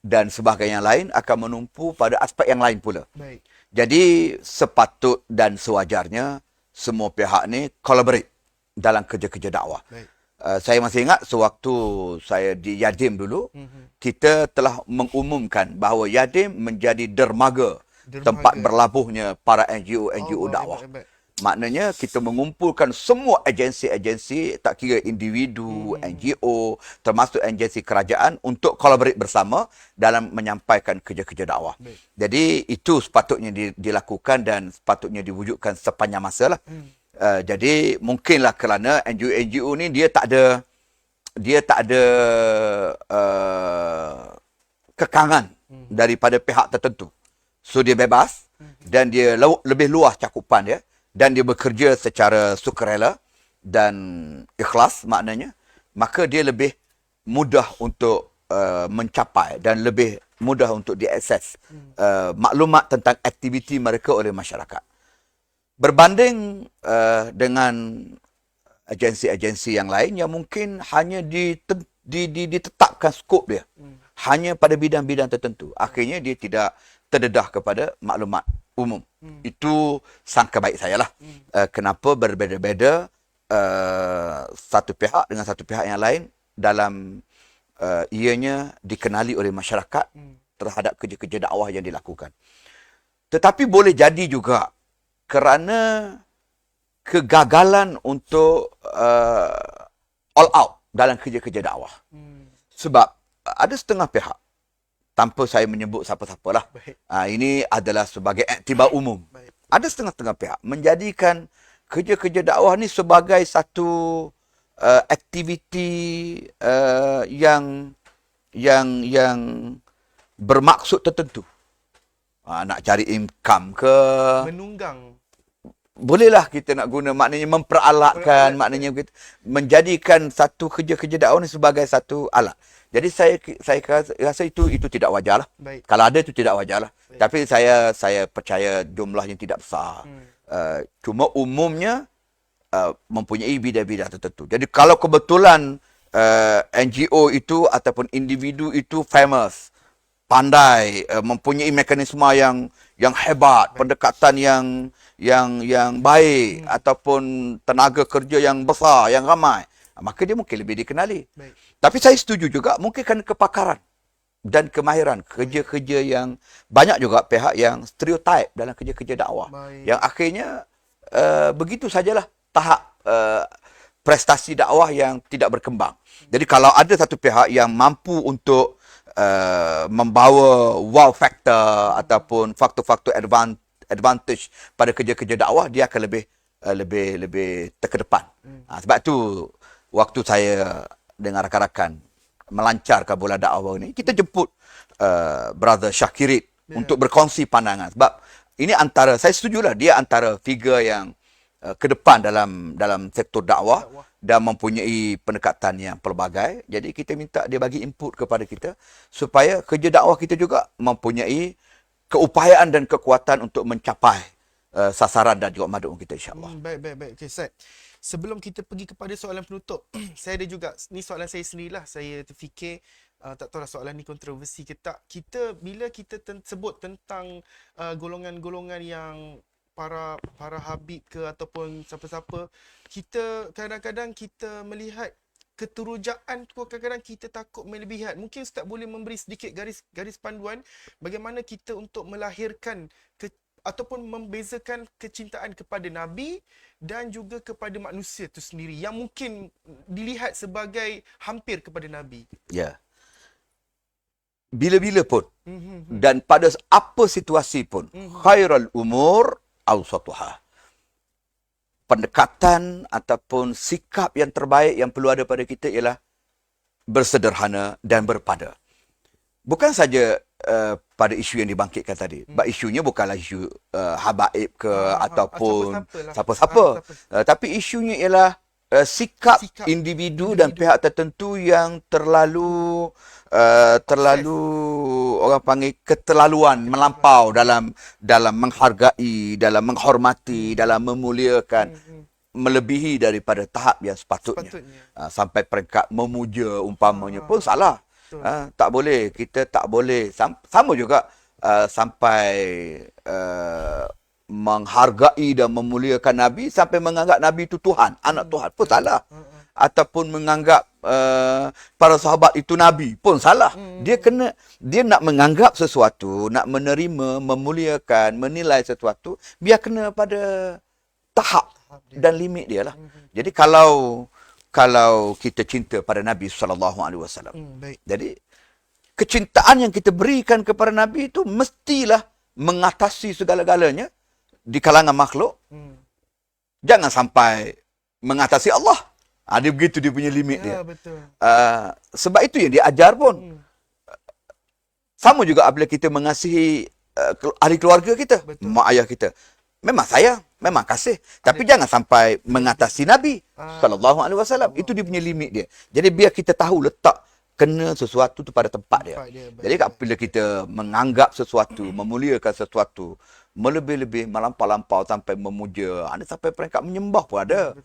Speaker 1: dan sebahagian yang lain akan menumpu pada aspek yang lain pula.
Speaker 2: Baik.
Speaker 1: Jadi sepatut dan sewajarnya semua pihak ni collaborate dalam kerja-kerja dakwah. Saya masih ingat sewaktu saya di Yadim dulu, kita telah mengumumkan bahawa Yadim menjadi dermaga tempat berlabuhnya para NGO dakwah. Maknanya kita mengumpulkan semua agensi-agensi, tak kira individu, NGO, termasuk agensi kerajaan untuk collaborate bersama dalam menyampaikan kerja-kerja dakwah. Jadi itu sepatutnya dilakukan dan sepatutnya diwujudkan sepanjang masa lah. Jadi mungkinlah kerana NGO ni dia tak ada kekangan daripada pihak tertentu. So dia bebas dan dia lebih luas cakupan dia. Dan dia bekerja secara sukarela dan ikhlas maknanya, maka dia lebih mudah untuk mencapai dan lebih mudah untuk diakses maklumat tentang aktiviti mereka oleh masyarakat. Berbanding dengan agensi-agensi yang lain yang mungkin hanya ditetapkan skop dia hanya pada bidang-bidang tertentu. Akhirnya dia tidak terdedah kepada maklumat umum. Itu sangka baik saya lah. Kenapa berbeza-beza satu pihak dengan satu pihak yang lain dalam ianya dikenali oleh masyarakat terhadap kerja-kerja dakwah yang dilakukan. Tetapi boleh jadi juga kerana kegagalan untuk all out dalam kerja-kerja dakwah. Sebab ada setengah pihak tanpa saya menyebut siapa-siapa lah.
Speaker 2: Baik.
Speaker 1: Ini adalah sebagai iktibar umum.
Speaker 2: Baik.
Speaker 1: Ada setengah-setengah pihak menjadikan kerja-kerja dakwah ni sebagai satu aktiviti yang bermaksud tertentu. Nak cari income ke,
Speaker 2: Menunggang.
Speaker 1: bolehlah kita nak guna, maknanya memperalatkan, maknanya kita menjadikan satu kerja-kerja dakwah ni sebagai satu alat. Jadi saya rasa itu tidak wajar lah.
Speaker 2: Baik.
Speaker 1: Kalau ada itu tidak wajar lah. Tapi saya percaya jumlahnya tidak besar. Cuma umumnya mempunyai bidang-bidang tertentu. Jadi kalau kebetulan NGO itu ataupun individu itu famous, pandai, mempunyai mekanisme yang hebat, pendekatan yang baik, ataupun tenaga kerja yang besar, yang ramai, maka dia mungkin lebih dikenali.
Speaker 2: Baik.
Speaker 1: Tapi saya setuju juga mungkin kerana kepakaran dan kemahiran kerja-kerja yang banyak juga pihak yang stereotip dalam kerja-kerja dakwah.
Speaker 2: Baik.
Speaker 1: Yang akhirnya begitu sajalah tahap prestasi dakwah yang tidak berkembang. Jadi kalau ada satu pihak yang mampu untuk membawa wow factor ataupun faktor-faktor advantage pada kerja-kerja dakwah, dia akan lebih terkedepan. Sebab tu waktu saya dengan rakan-rakan melancarkan bola dakwah ini, kita jemput Brother Syakirit untuk berkongsi pandangan. Sebab ini antara, saya setujulah, dia antara figure yang ke depan dalam sektor dakwah dan mempunyai pendekatan yang pelbagai. Jadi kita minta dia bagi input kepada kita supaya kerja dakwah kita juga mempunyai keupayaan dan kekuatan untuk mencapai sasaran dan juga madun kita, insya-Allah.
Speaker 2: Baik. Okey, Ustaz. Sebelum kita pergi kepada soalan penutup, saya ada juga, ni soalan saya sendirilah. Saya terfikir, tak tahulah soalan ni kontroversi ke tak. Bila kita sebut tentang golongan-golongan yang para habib ke ataupun siapa-siapa, kita kadang-kadang kita melihat keterujaan tu, kadang-kadang kita takut melebihan. Mungkin Ustaz boleh memberi sedikit garis panduan bagaimana kita untuk melahirkan ataupun membezakan kecintaan kepada Nabi dan juga kepada manusia itu sendiri yang mungkin dilihat sebagai hampir kepada Nabi.
Speaker 1: Ya. Bila-bila pun dan pada apa situasi pun, khairul umur awsatuha. Pendekatan ataupun sikap yang terbaik yang perlu ada pada kita ialah bersederhana dan berpada. Bukan saja pada isu yang dibangkitkan tadi. Isunya bukanlah isu habaib ke ataupun siapa-siapa. Tapi isunya ialah sikap individu dan pihak tertentu yang terlalu orang panggil keterlaluan, melampau dalam menghargai, dalam menghormati, dalam memuliakan, melebihi daripada tahap yang sepatutnya. Sampai peringkat memuja umpamanya pun salah. Tak boleh, kita tak boleh. Sama juga sampai menghargai dan memuliakan Nabi sampai menganggap Nabi itu Tuhan, anak Tuhan pun salah. Ataupun menganggap para sahabat itu Nabi pun salah. Dia nak menganggap sesuatu, nak menerima, memuliakan, menilai sesuatu, biar kena pada tahap dan limit dia lah. Jadi kalau kita cinta pada Nabi SAW, jadi kecintaan yang kita berikan kepada Nabi itu mestilah mengatasi segala-galanya di kalangan makhluk. Jangan sampai mengatasi Allah. Dia begitu dia punya limit dia.
Speaker 2: Betul.
Speaker 1: Sebab itu yang dia ajar pun. Sama juga apabila kita mengasihi ahli keluarga kita, mak ayah kita. Memang sayang, memang kasih, tapi jangan sampai mengatasi Nabi sallallahu alaihi wasallam. Itu dia punya limit dia. Jadi biar kita tahu letak kena sesuatu tu pada tempat dia. Jadi apabila kita menganggap sesuatu, memuliakan sesuatu, melebih-lebih, melampau-lampau sampai memuja, ada sampai peringkat menyembah pun ada.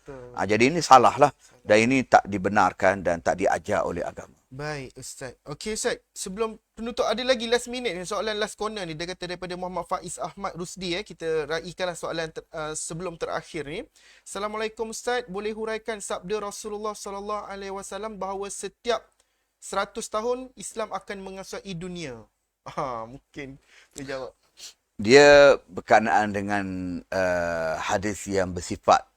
Speaker 1: Jadi ini salah lah. Dan ini tak dibenarkan dan tak diajar oleh agama.
Speaker 2: Baik, Ustaz. Okey, Ustaz. Sebelum penutup, ada lagi last minute ni, soalan last corner ni. Dia kata daripada Muhammad Faiz Ahmad Rusdi. Kita raikanlah soalan sebelum terakhir ni. Assalamualaikum, Ustaz. Boleh huraikan sabda Rasulullah SAW bahawa setiap 100 tahun Islam akan menguasai dunia? Mungkin boleh jawab.
Speaker 1: Dia berkenaan dengan hadis yang bersifat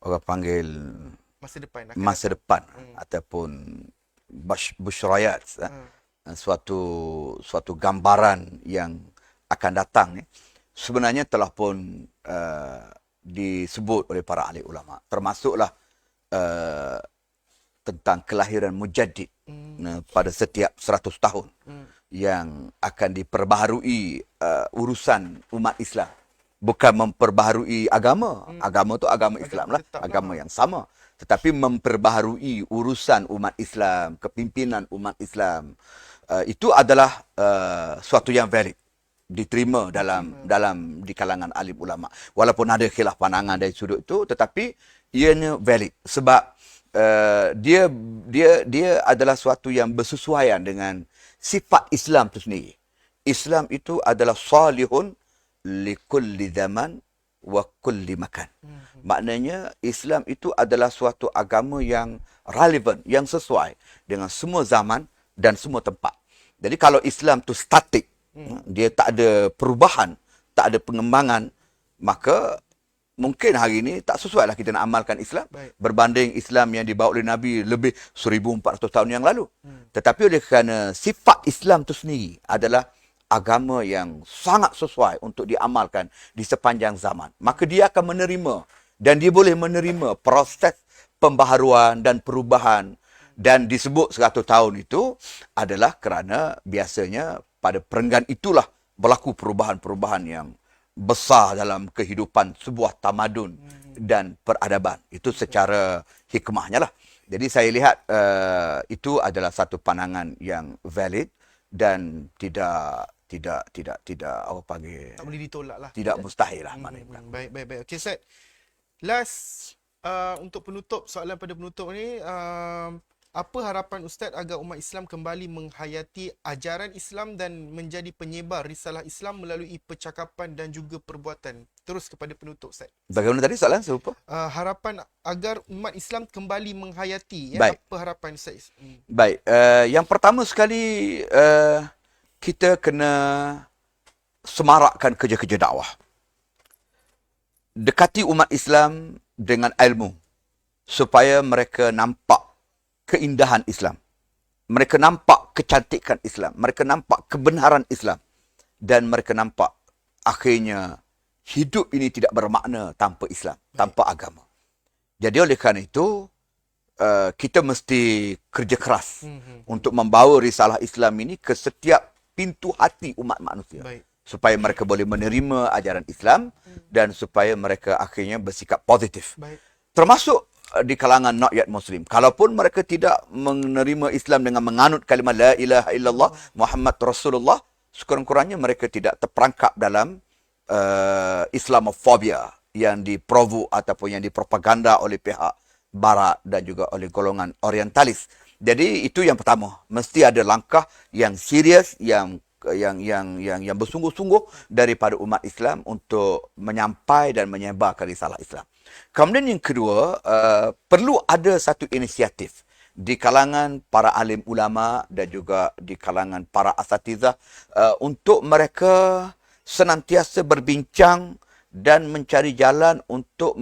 Speaker 1: orang panggil
Speaker 2: masa depan
Speaker 1: ataupun busyrayat. suatu gambaran yang akan datang ni, sebenarnya telah pun disebut oleh para ahli ulama, termasuklah uh, tentang kelahiran mujaddid pada setiap 100 tahun yang akan diperbaharui urusan umat Islam. Bukan memperbaharui agama. Agama tu agama Islam lah. Agama yang sama. Tetapi memperbaharui urusan umat Islam, kepimpinan umat Islam. Itu adalah suatu yang valid. Diterima dalam di kalangan alim ulama. Walaupun ada khilaf pandangan dari sudut itu, tetapi ianya valid. Sebab dia adalah suatu yang bersesuaian dengan sifat Islam itu sendiri. Islam itu adalah salihun likulli zaman wa kulli makan. Maknanya Islam itu adalah suatu agama yang relevan, yang sesuai dengan semua zaman dan semua tempat. Jadi kalau Islam tu statik, dia tak ada perubahan, tak ada pengembangan, maka mungkin hari ini tak sesuai lah kita nak amalkan Islam. Berbanding Islam yang dibawa oleh Nabi lebih 1400 tahun yang lalu. Tetapi oleh kerana sifat Islam tu sendiri adalah agama yang sangat sesuai untuk diamalkan di sepanjang zaman, maka dia akan menerima, dan dia boleh menerima proses pembaharuan dan perubahan. Dan disebut 100 tahun itu adalah kerana biasanya pada perenggan itulah berlaku perubahan-perubahan yang besar dalam kehidupan sebuah tamadun dan peradaban. Itu secara hikmahnya lah. Jadi saya lihat itu adalah satu pandangan yang valid dan tidak apa panggil,
Speaker 2: tak boleh ditolak lah.
Speaker 1: tidak mustahil lah maknanya.
Speaker 2: Baik. Okey, Ustaz. Last untuk penutup, soalan pada penutup ni, apa harapan Ustaz agar umat Islam kembali menghayati ajaran Islam dan menjadi penyebar risalah Islam melalui percakapan dan juga perbuatan? Terus kepada penutup, Ustaz.
Speaker 1: Bagaimana tadi soalan? Saya lupa.
Speaker 2: Harapan agar umat Islam kembali menghayati.
Speaker 1: Baik.
Speaker 2: Apa harapan Ustaz?
Speaker 1: Baik. Yang pertama sekali, kita kena semarakkan kerja-kerja dakwah. Dekati umat Islam dengan ilmu supaya mereka nampak keindahan Islam. Mereka nampak kecantikan Islam. Mereka nampak kebenaran Islam. Dan mereka nampak akhirnya hidup ini tidak bermakna tanpa Islam, tanpa agama. Jadi oleh kerana itu, kita mesti kerja keras untuk membawa risalah Islam ini ke setiap pintu hati umat manusia. Supaya mereka boleh menerima ajaran Islam dan supaya mereka akhirnya bersikap positif. Termasuk di kalangan not yet Muslim. Kalaupun mereka tidak menerima Islam dengan menganut kalimah La ilaha illallah Muhammad Rasulullah, sekurang-kurangnya mereka tidak terperangkap dalam Islamofobia yang diprovok ataupun yang dipropaganda oleh pihak Barat dan juga oleh golongan Orientalis. Jadi itu yang pertama, mesti ada langkah yang serius, yang bersungguh-sungguh daripada umat Islam untuk menyampai dan menyebarkan risalah Islam. Kemudian yang kedua, perlu ada satu inisiatif di kalangan para alim ulama dan juga di kalangan para asatizah untuk mereka senantiasa berbincang dan mencari jalan untuk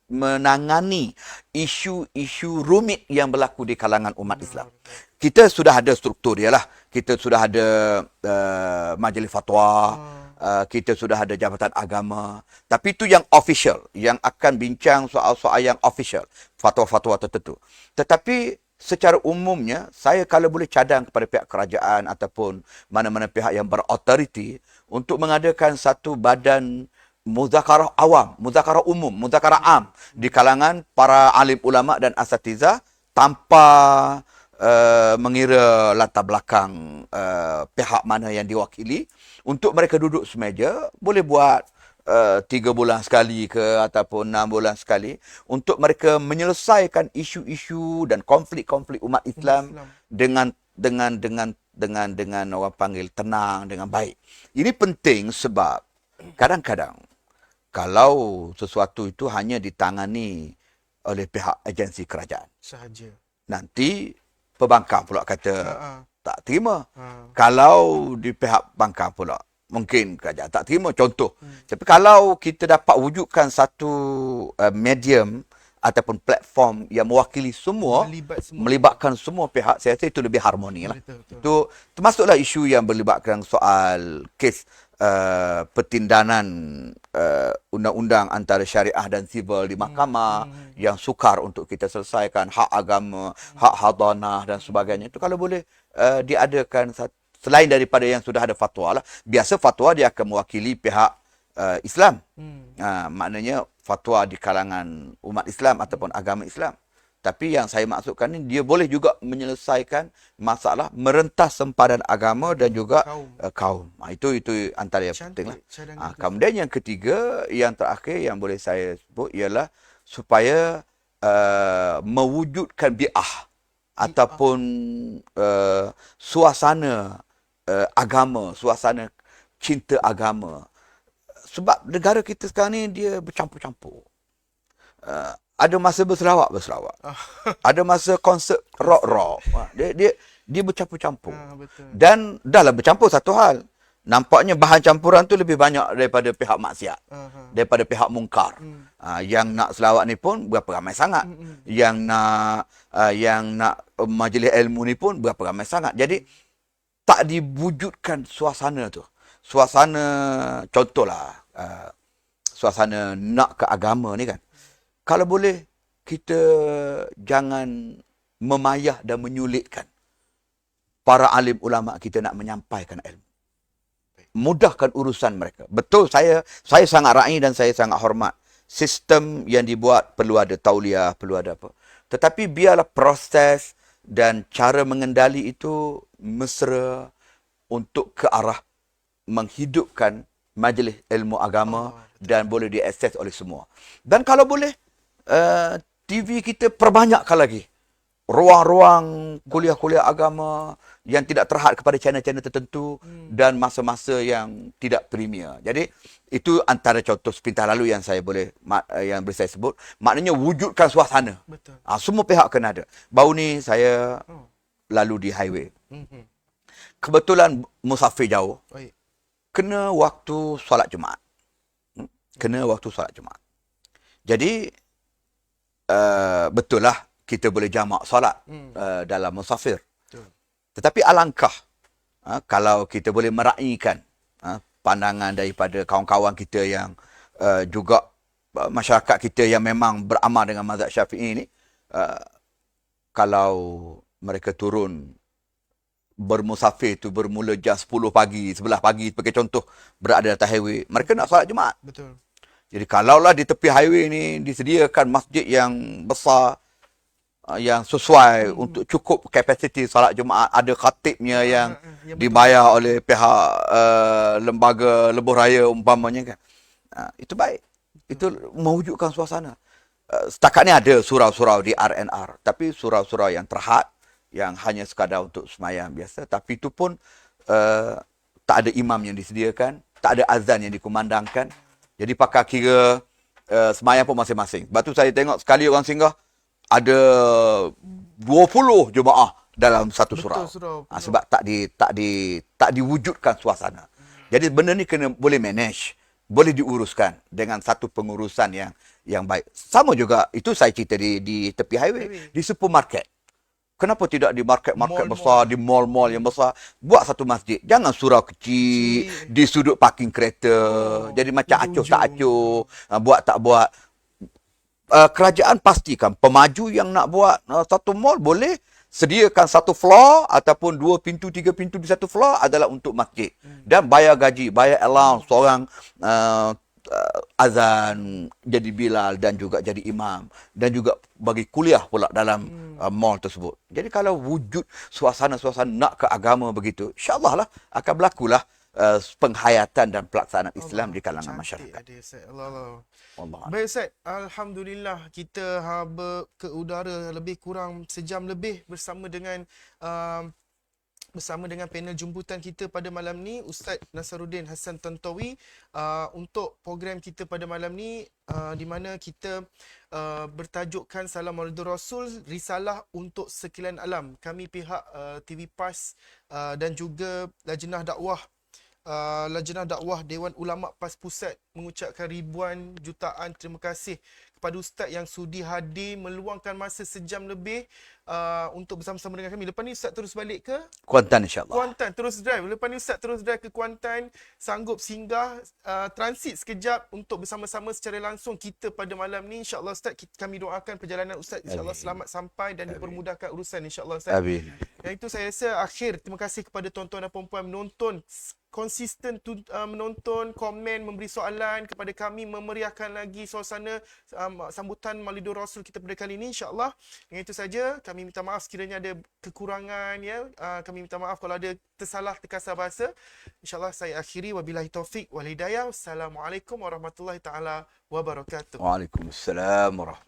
Speaker 1: menangani isu-isu rumit yang berlaku di kalangan umat Islam. Kita sudah ada struktur dia lah. Kita sudah ada majlis fatwa, kita sudah ada jabatan agama. Tapi itu yang official, yang akan bincang soal-soal yang official, fatwa-fatwa tertentu. Tetapi secara umumnya, saya kalau boleh cadang kepada pihak kerajaan ataupun mana-mana pihak yang berautoriti untuk mengadakan satu badan muzakarah awam, muzakarah umum, muzakarah am di kalangan para alim ulama dan asatizah tanpa mengira latar belakang pihak mana yang diwakili, untuk mereka duduk semeja, boleh buat 3 bulan sekali ke ataupun 6 bulan sekali, untuk mereka menyelesaikan isu-isu dan konflik-konflik umat Islam dengan orang panggil tenang, dengan baik. Ini penting sebab kadang-kadang kalau sesuatu itu hanya ditangani oleh pihak agensi kerajaan
Speaker 2: sahaja, nanti
Speaker 1: pembangkang pula kata tak terima. Kalau di pihak bangkang pula mungkin kerajaan tak terima, contoh. Tapi kalau kita dapat wujudkan satu medium ataupun platform yang mewakili semua, melibatkan semua pihak, saya rasa itu lebih harmoni lah.
Speaker 2: Betul.
Speaker 1: Itu termasuklah isu yang melibatkan soal kes pertindanan undang-undang antara syariah dan sivil di mahkamah yang sukar untuk kita selesaikan, hak agama, hak hadanah dan sebagainya. Itu kalau boleh diadakan selain daripada yang sudah ada fatwa lah. Biasa fatwa dia akan mewakili pihak Islam. Maknanya fatwa di kalangan umat Islam ataupun agama Islam. Tapi yang saya maksudkan ni, dia boleh juga menyelesaikan masalah merentas sempadan agama dan juga kaum. Itu antara yang penting lah. Kemudian yang ketiga, yang terakhir yang boleh saya sebut ialah supaya mewujudkan bi'ah ataupun suasana agama, suasana cinta agama. Sebab negara kita sekarang ni dia bercampur-campur. Ada masa berselawak. Ada masa konsert rock. Dia bercampur-campur. Dan dahlah bercampur satu hal. Nampaknya bahan campuran tu lebih banyak daripada pihak maksiat. Daripada pihak mungkar. Yang nak selawat ni pun berapa ramai sangat. Yang nak majlis ilmu ni pun berapa ramai sangat. Jadi tak diwujudkan suasana tu. Suasana, contohlah, suasana nak ke agama ni kan. Kalau boleh, kita jangan memayah dan menyulitkan para alim ulama kita nak menyampaikan ilmu. Mudahkan urusan mereka. Betul, saya sangat raih dan saya sangat hormat. Sistem yang dibuat perlu ada tauliah, perlu ada apa. Tetapi biarlah proses dan cara mengendali itu mesra untuk ke arah menghidupkan majlis ilmu agama dan boleh diakses oleh semua. Dan kalau boleh, TV kita perbanyakkan lagi ruang-ruang kuliah-kuliah agama yang tidak terhad kepada channel-channel tertentu dan masa-masa yang tidak premier. Jadi itu antara contoh sepintas lalu yang boleh saya sebut. Maknanya wujudkan suasana.
Speaker 2: Betul.
Speaker 1: Semua pihak kena ada. Baru ni saya lalu di highway. Kebetulan musafir jauh. Kena waktu solat Jumaat. Jadi betul lah kita boleh jamak solat dalam musafir. Tetapi alangkah kalau kita boleh meraihkan pandangan daripada kawan-kawan kita yang juga masyarakat kita yang memang beramal dengan mazhab Syafi'i ni, kalau mereka turun bermusafir tu bermula jam 10 pagi, 11 pagi sebagai contoh, berada atas highway, mereka nak solat Jumaat.
Speaker 2: Betul.
Speaker 1: Jadi kalaulah di tepi highway ni disediakan masjid yang besar, yang sesuai untuk cukup kapasiti solat Jumaat, ada khatibnya yang dibayar oleh pihak lembaga lebuh raya umpamanya kan. Itu baik. Itu mewujudkan suasana. Setakat ni ada surau-surau di RNR, tapi surau-surau yang terhad, yang hanya sekadar untuk semayang biasa, tapi itu pun tak ada imam yang disediakan, tak ada azan yang dikumandangkan. Jadi pakar kira semayang pun masing-masing. Sebab tu saya tengok sekali orang singgah ada 20 jemaah dalam satu surau. Sebab tak diwujudkan suasana. Jadi benda ni kena boleh manage, boleh diuruskan dengan satu pengurusan yang baik. Sama juga itu saya cerita di tepi highway, di supermarket. Kenapa tidak di market-market besar, di mall-mall yang besar, buat satu masjid. Jangan surau kecil, di sudut parking kereta. Jadi macam acuh tak acuh, buat tak buat. Kerajaan pastikan pemaju yang nak buat satu mall boleh sediakan satu floor ataupun 2 pintu, 3 pintu di satu floor adalah untuk masjid. Dan bayar gaji, bayar allowance seorang azan, jadi bilal dan juga jadi imam, dan juga bagi kuliah pula dalam mall tersebut. Jadi kalau wujud suasana-suasana nak ke agama begitu, insya-Allah lah akan berlakulah penghayatan dan pelaksanaan Islam di kalangan masyarakat.
Speaker 2: Allah. Baik Ustaz, alhamdulillah kita ke udara lebih kurang sejam lebih bersama dengan panel jemputan kita pada malam ni, Ustaz Nasaruddin Hassan Tantowi, untuk program kita pada malam ni, di mana kita bertajukkan Salam Maulidul Rasul, Risalah untuk Sekalian Alam. Kami pihak TV PAS dan juga Lajnah Dakwah Lajnah Dakwah Dewan Ulama PAS Pusat mengucapkan ribuan jutaan terima kasih kepada Ustaz yang sudi hadir meluangkan masa sejam lebih untuk bersama-sama dengan kami. Lepas ni Ustaz terus balik ke
Speaker 1: Kuantan insya-Allah.
Speaker 2: Kuantan, terus drive. Lepas ni Ustaz terus drive ke Kuantan, sanggup singgah, transit sekejap untuk bersama-sama secara langsung kita pada malam ni. InsyaAllah Ustaz, kami doakan perjalanan Ustaz insyaAllah selamat sampai dan dipermudahkan urusan insyaAllah Ustaz.
Speaker 1: Amin.
Speaker 2: Yang itu saya rasa akhir. Terima kasih kepada tuan-tuan dan puan-puan menonton, konsisten menonton, komen, memberi soalan kepada kami, memeriahkan lagi suasana sambutan Maulidur Rasul kita pada kali ini insya-Allah. Yang itu saja, kami minta maaf sekiranya ada kekurangan ya. Kami minta maaf kalau ada tersalah terkasar bahasa. Insya-Allah saya akhiri, wabillahi taufik wal hidayah. Wassalamualaikum warahmatullahi taala wabarakatuh.
Speaker 1: Waalaikumsalam warahmatullahi